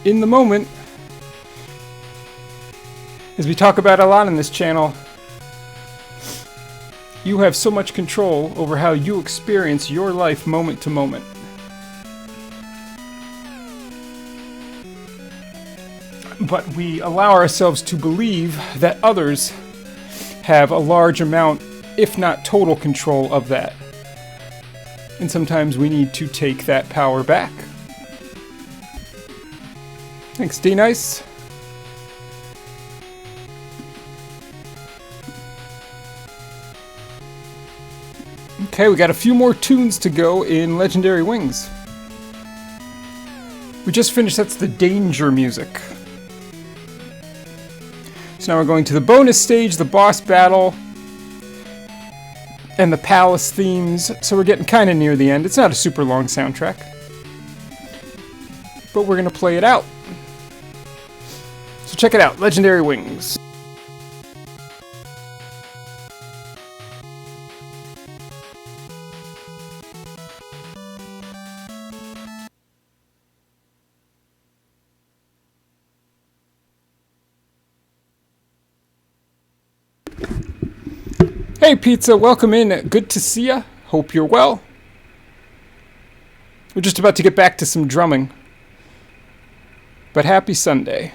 [SPEAKER 1] in the moment. As we talk about a lot on this channel, you have so much control over how you experience your life moment to moment. But we allow ourselves to believe that others have a large amount, if not total control of that. And sometimes we need to take that power back. Thanks, D-Nice. Okay, we got a few more tunes to go in Legendary Wings. We just finished, that's the Danger music. So now we're going to the bonus stage, the boss battle, and the palace themes. So we're getting kind of near the end. It's not a super long soundtrack, but we're going to play it out. So check it out, Legendary Wings. Hey Pizza, welcome in. Good to see ya. Hope you're well. We're just about to get back to some drumming. But happy Sunday.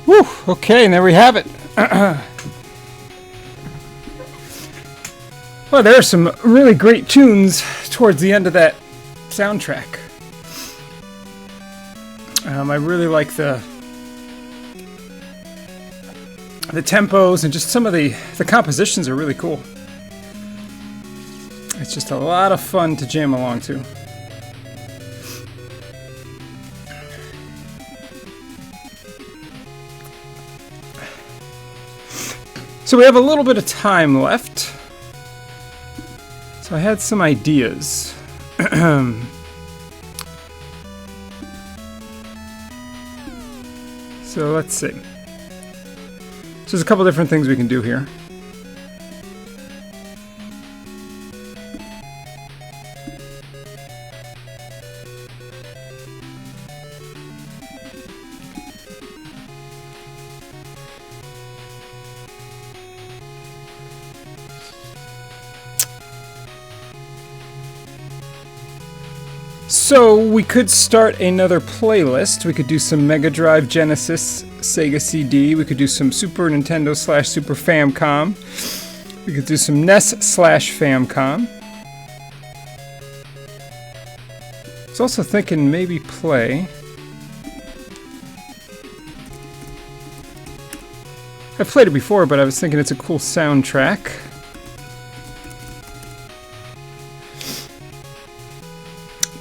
[SPEAKER 1] Whew, okay, and there we have it. Well, there are some really great tunes towards the end of that soundtrack. I really like the tempos, and just some of the compositions are really cool. It's just a lot of fun to jam along to. So we have a little bit of time left. So I had some ideas. So let's see. So there's a couple different things we can do here. So we could start another playlist. We could do some Mega Drive, Genesis, Sega CD. We could do some Super Nintendo / Super Famicom. We could do some NES / Famicom. I was also thinking maybe play. I've played it before, but I was thinking it's a cool soundtrack.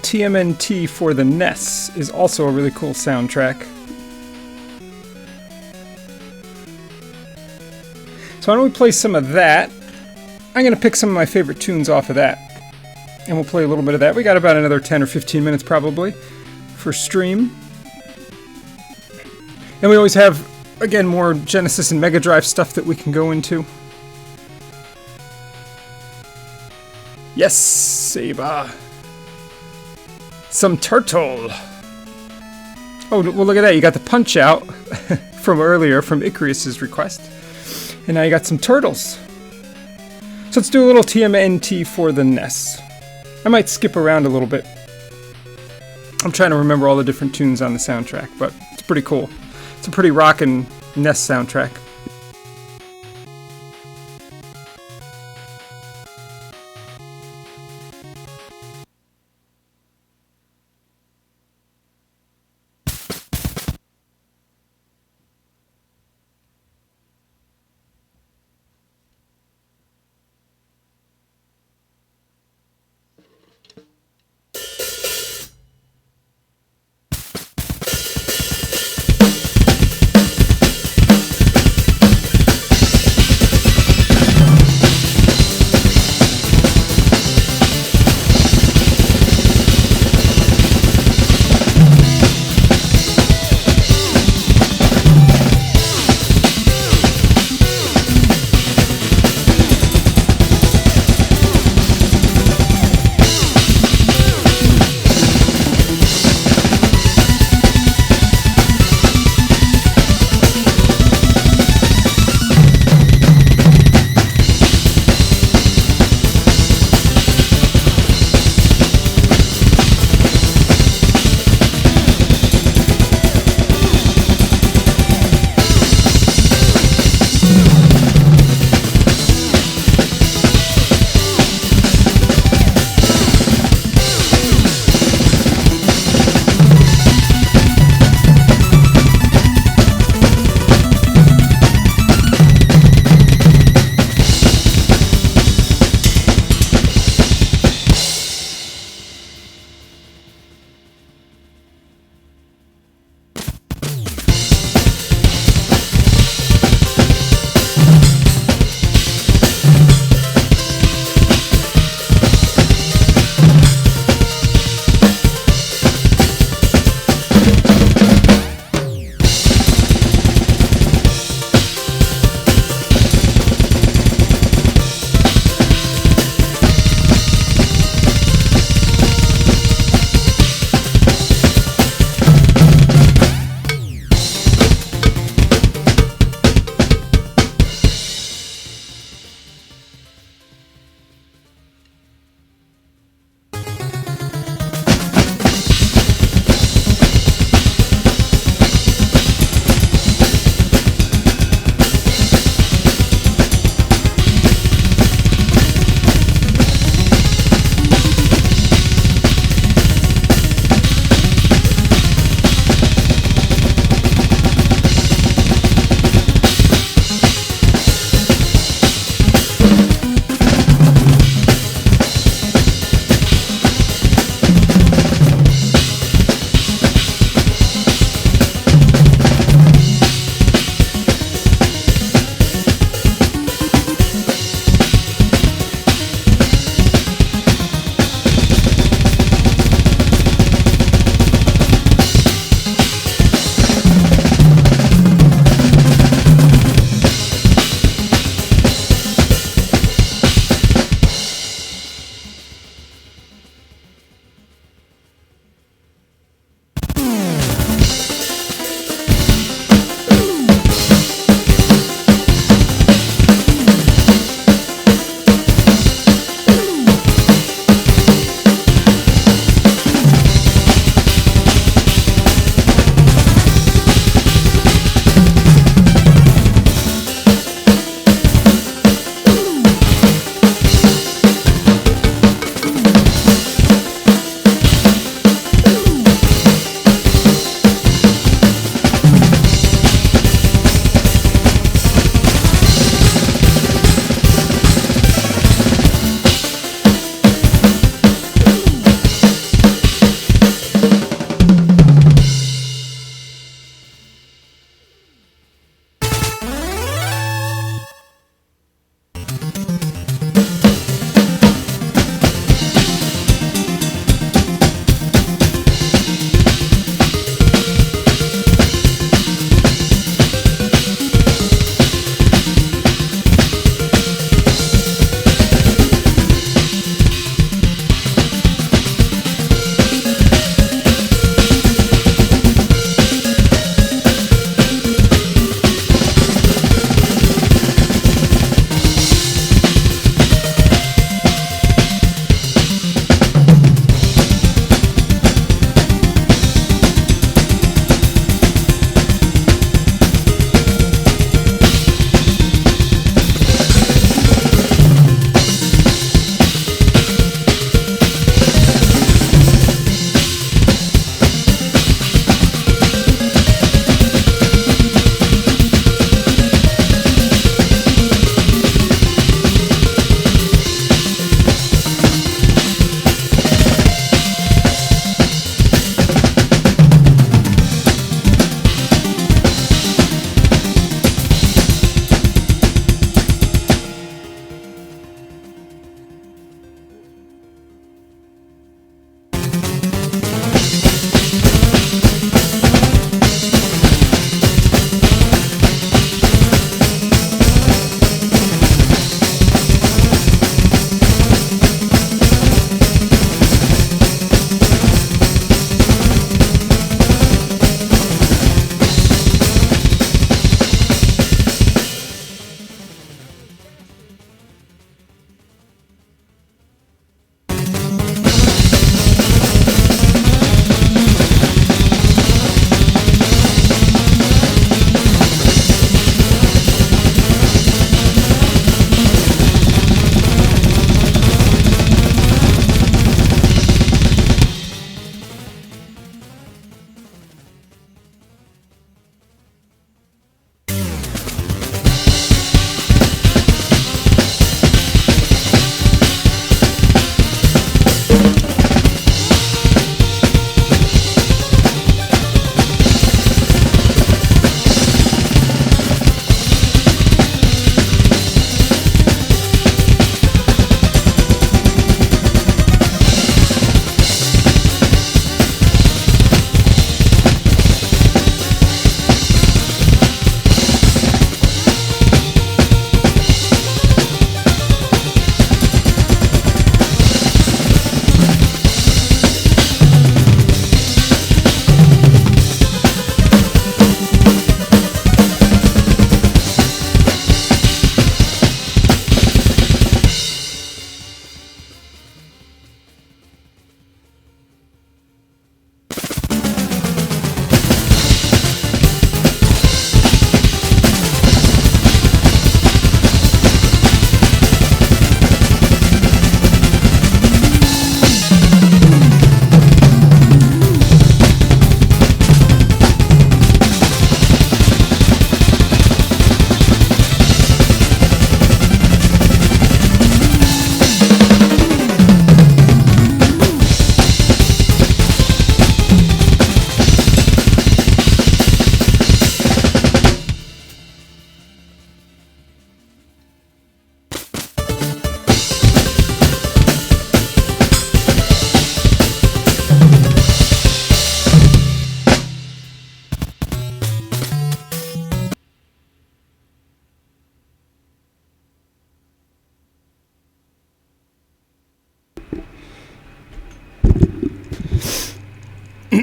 [SPEAKER 1] TMNT for the NES is also a really cool soundtrack. So why don't we play some of that? I'm going to pick some of my favorite tunes off of that. And we'll play a little bit of that. We got about another 10 or 15 minutes probably for stream. And we always have, again, more Genesis and Mega Drive stuff that we can go into. Yes, Seba. Some turtle. Oh, well, look at that. You got the Punch Out from earlier, from Icarus's request. And now you got some turtles. So let's do a little TMNT for the NES. I might skip around a little bit. I'm trying to remember all the different tunes on the soundtrack, but it's pretty cool. It's a pretty rockin' NES soundtrack.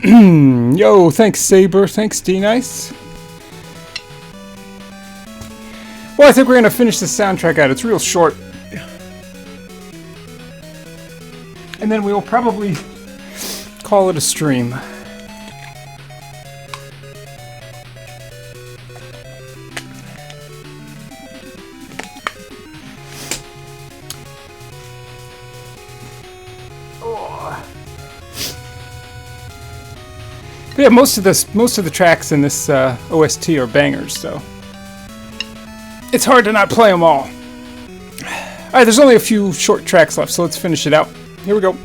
[SPEAKER 1] Yo, thanks Saber, thanks D-Nice. Well, I think we're gonna finish the soundtrack out. It's real short. And then we will probably call it a stream. But yeah, most of the tracks in this OST are bangers, so it's hard to not play them all. Alright, there's only a few short tracks left, so let's finish it out. Here we go.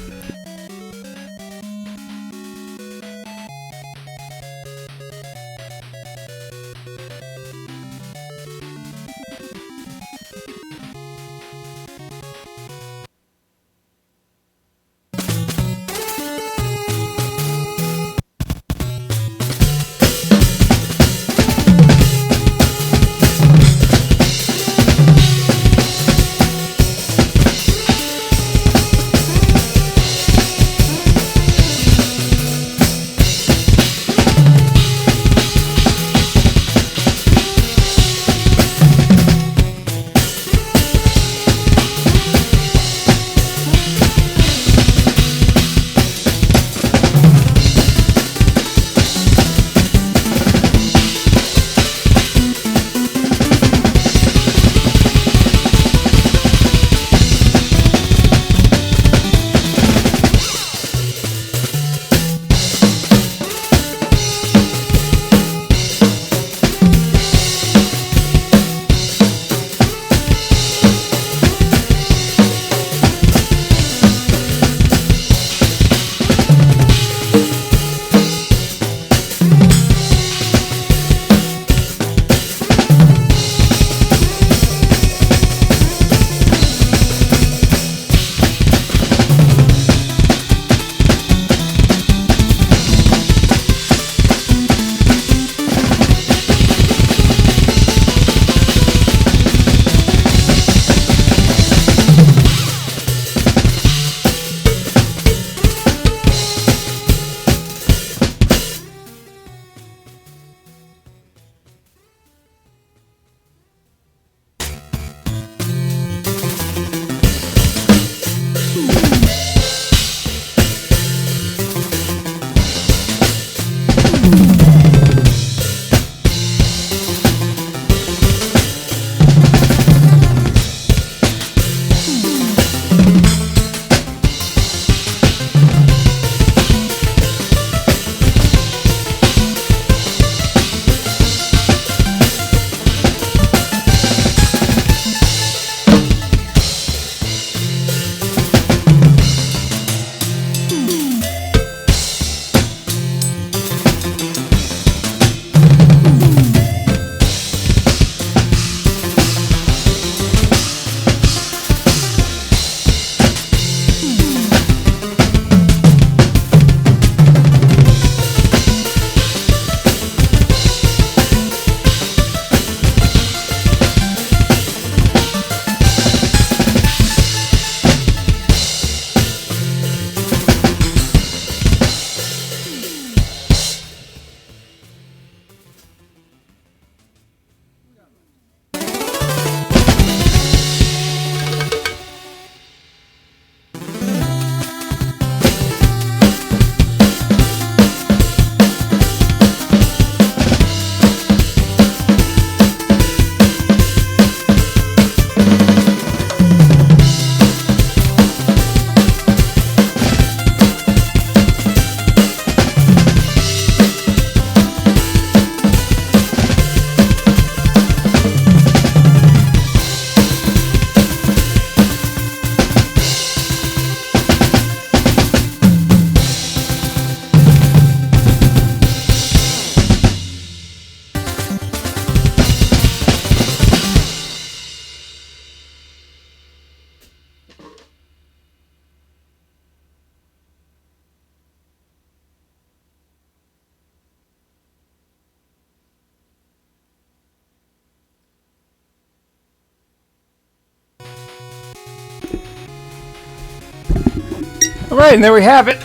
[SPEAKER 1] Alright, and there we have it.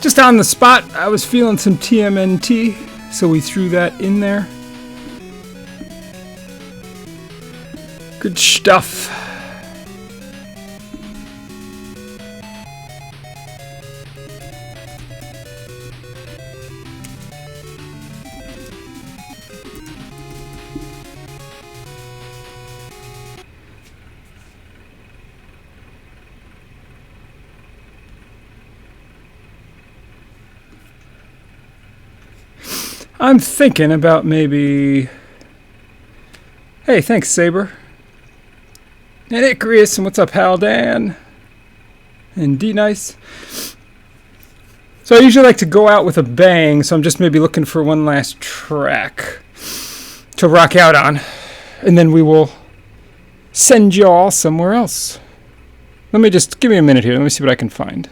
[SPEAKER 1] Just on the spot, I was feeling some TMNT, so we threw that in there. Good stuff. I'm thinking about maybe... Hey, thanks, Saber. And Icarus, and what's up, Haldan? And D-Nice. So I usually like to go out with a bang, so I'm just maybe looking for one last track to rock out on. And then we will send y'all somewhere else. Let me just... Give me a minute here. Let me see what I can find.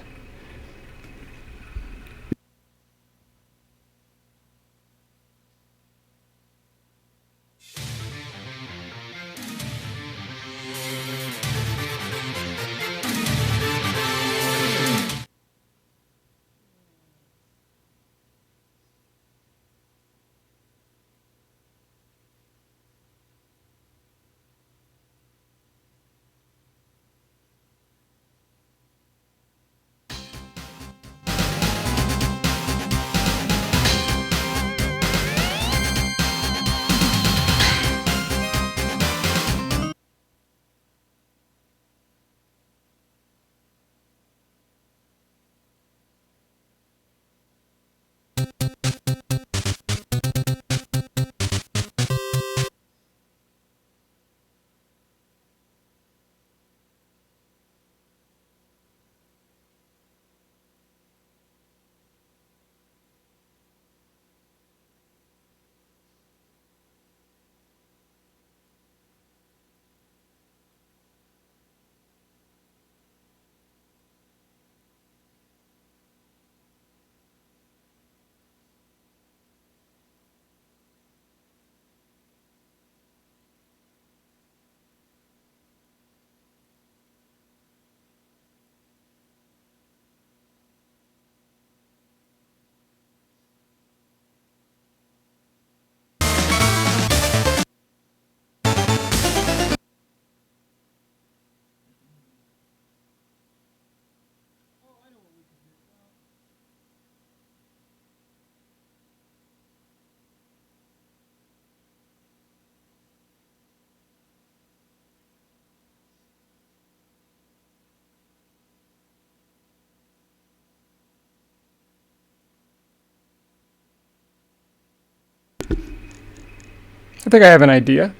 [SPEAKER 1] I think I have an idea.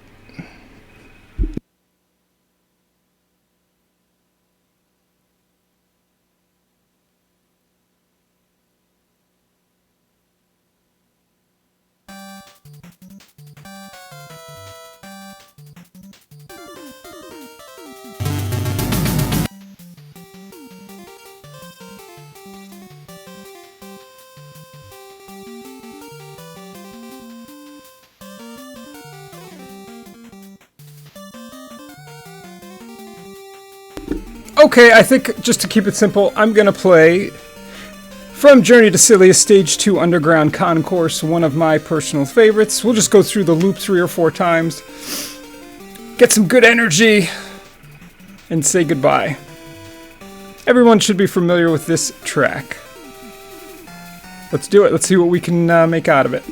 [SPEAKER 1] Okay, I think, just to keep it simple, I'm going to play from Journey to Silius Stage 2 Underground Concourse, one of my personal favorites. We'll just go through the loop 3 or 4 times, get some good energy, and say goodbye. Everyone should be familiar with this track. Let's do it. Let's see what we can make out of it.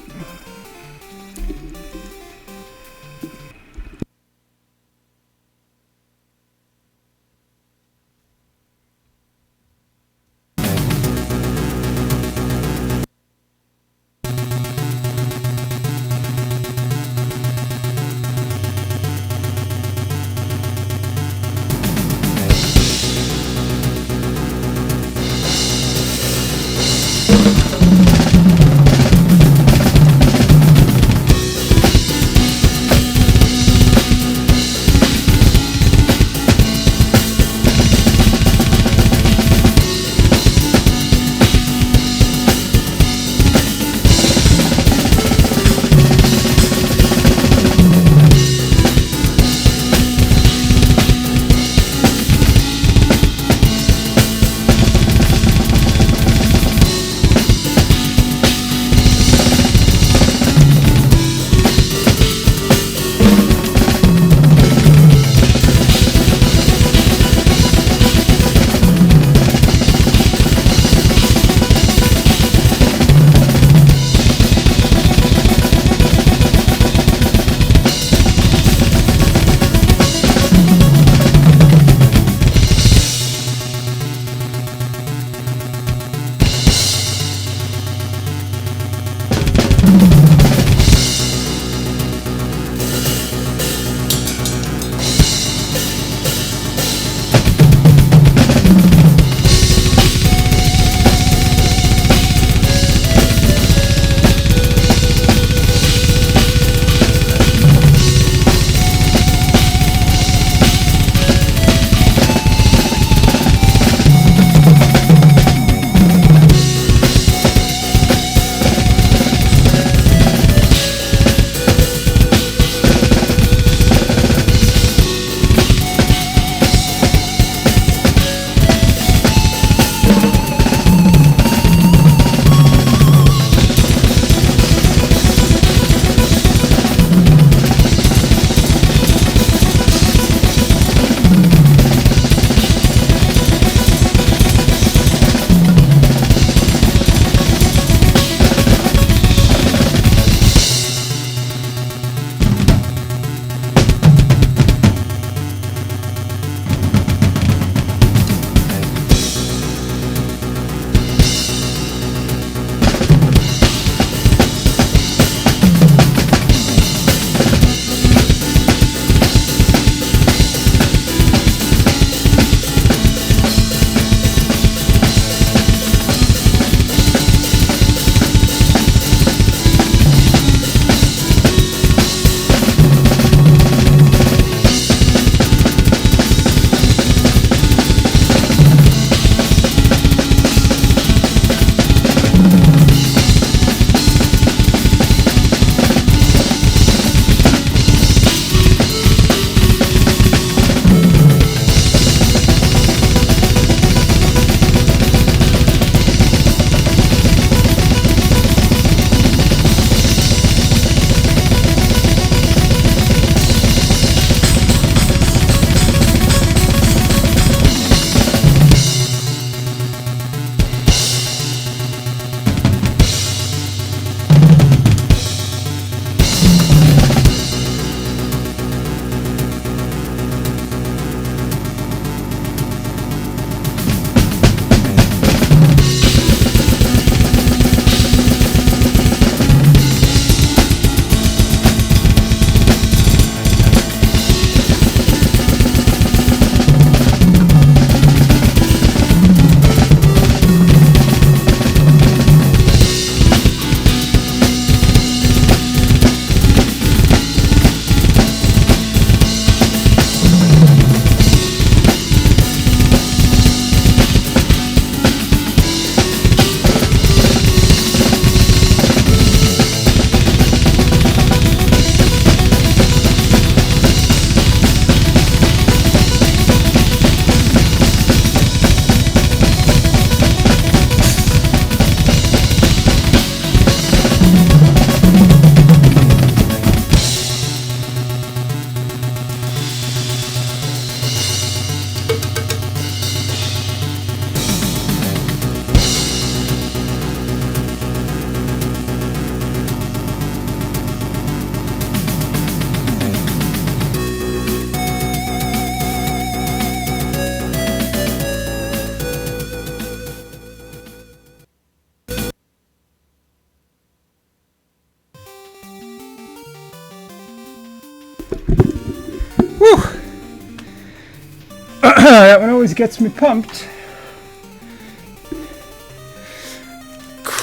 [SPEAKER 1] That one always gets me pumped.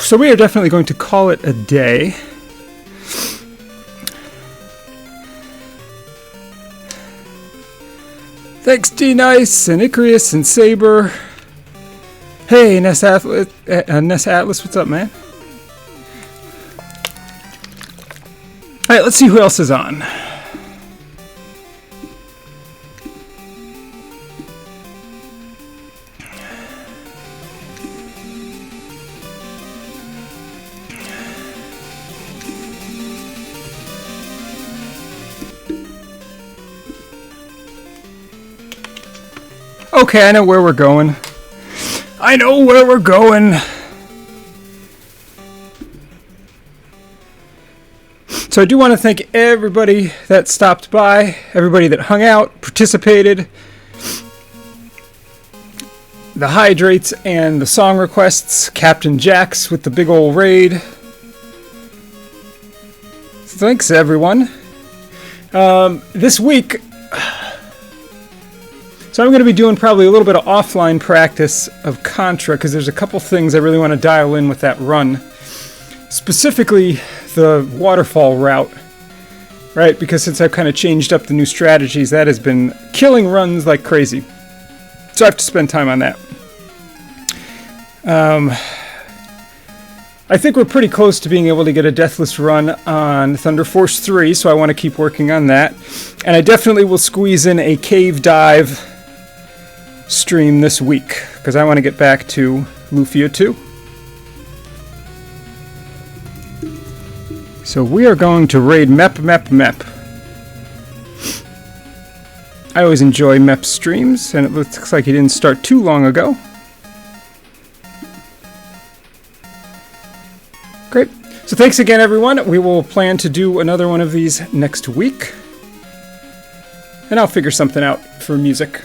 [SPEAKER 1] So we are definitely going to call it a day. Thanks, D-Nice, and Icarus, and Saber. Hey, Ness Atlas, what's up, man? Alright, let's see who else is on. Okay, I know where we're going. I know where we're going. So I do want to thank everybody that stopped by, everybody that hung out, participated, the hydrates and the song requests, Captain Jax with the big ol' raid. Thanks, everyone. This week, so I'm going to be doing probably a little bit of offline practice of Contra, because there's a couple things I really want to dial in with that run. Specifically, the waterfall route, right? Because since I've kind of changed up the new strategies, that has been killing runs like crazy. So I have to spend time on that. I think we're pretty close to being able to get a deathless run on Thunder Force 3, so I want to keep working on that. And I definitely will squeeze in a cave dive stream this week, because I want to get back to Lufia 2. So we are going to raid Mep. I always enjoy Mep streams, and it looks like he didn't start too long ago. Great. So thanks again, everyone. We will plan to do another one of these next week. And I'll figure something out for music.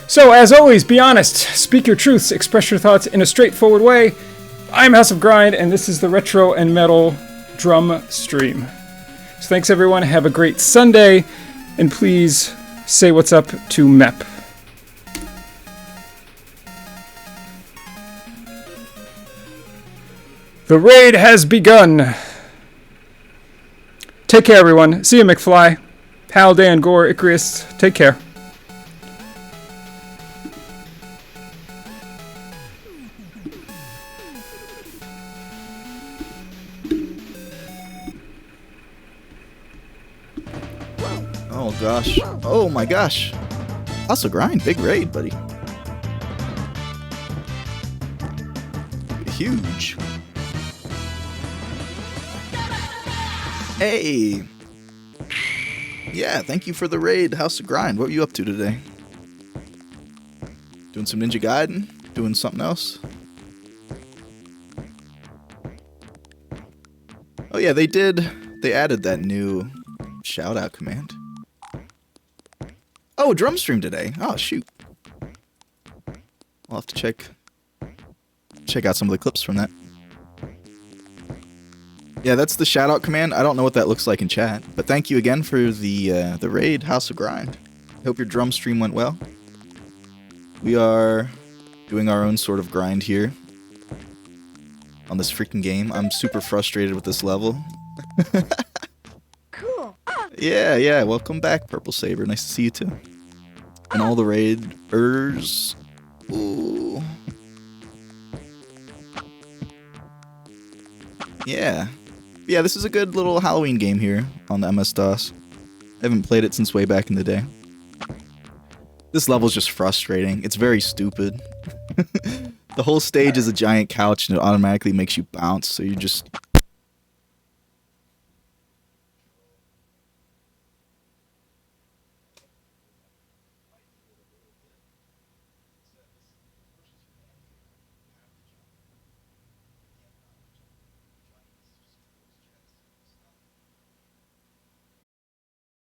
[SPEAKER 1] So, as always, be honest, speak your truths, express your thoughts in a straightforward way. I'm House of Grind, and this is the Retro and Metal Drum Stream. So thanks, everyone. Have a great Sunday, and please say what's up to Mep. The raid has begun. Take care, everyone. See you, McFly. Hal, Dan, Gore, Icarus. Take care.
[SPEAKER 2] Oh gosh. Oh my gosh. House of Grind. Big raid, buddy. Huge. Hey! Yeah, thank you for the raid, House of Grind. What were you up to today? Doing some Ninja Gaiden? Doing something else? Oh yeah, they added that new shout-out command. Oh, drum stream today. Oh, shoot. I'll have to check out some of the clips from that. Yeah, that's the shout-out command. I don't know what that looks like in chat, but thank you again for the raid, House of Grind. Hope your drum stream went well. We are doing our own sort of grind here on this freaking game. I'm super frustrated with this level.
[SPEAKER 3] Cool.
[SPEAKER 2] Yeah, welcome back, Purple Saber. Nice to see you too. And all the raiders. Ooh. Yeah, this is a good little Halloween game here on the MS-DOS. I haven't played it since way back in the day. This level's just frustrating. It's very stupid. The whole stage is a giant couch and it automatically makes you bounce, so you're just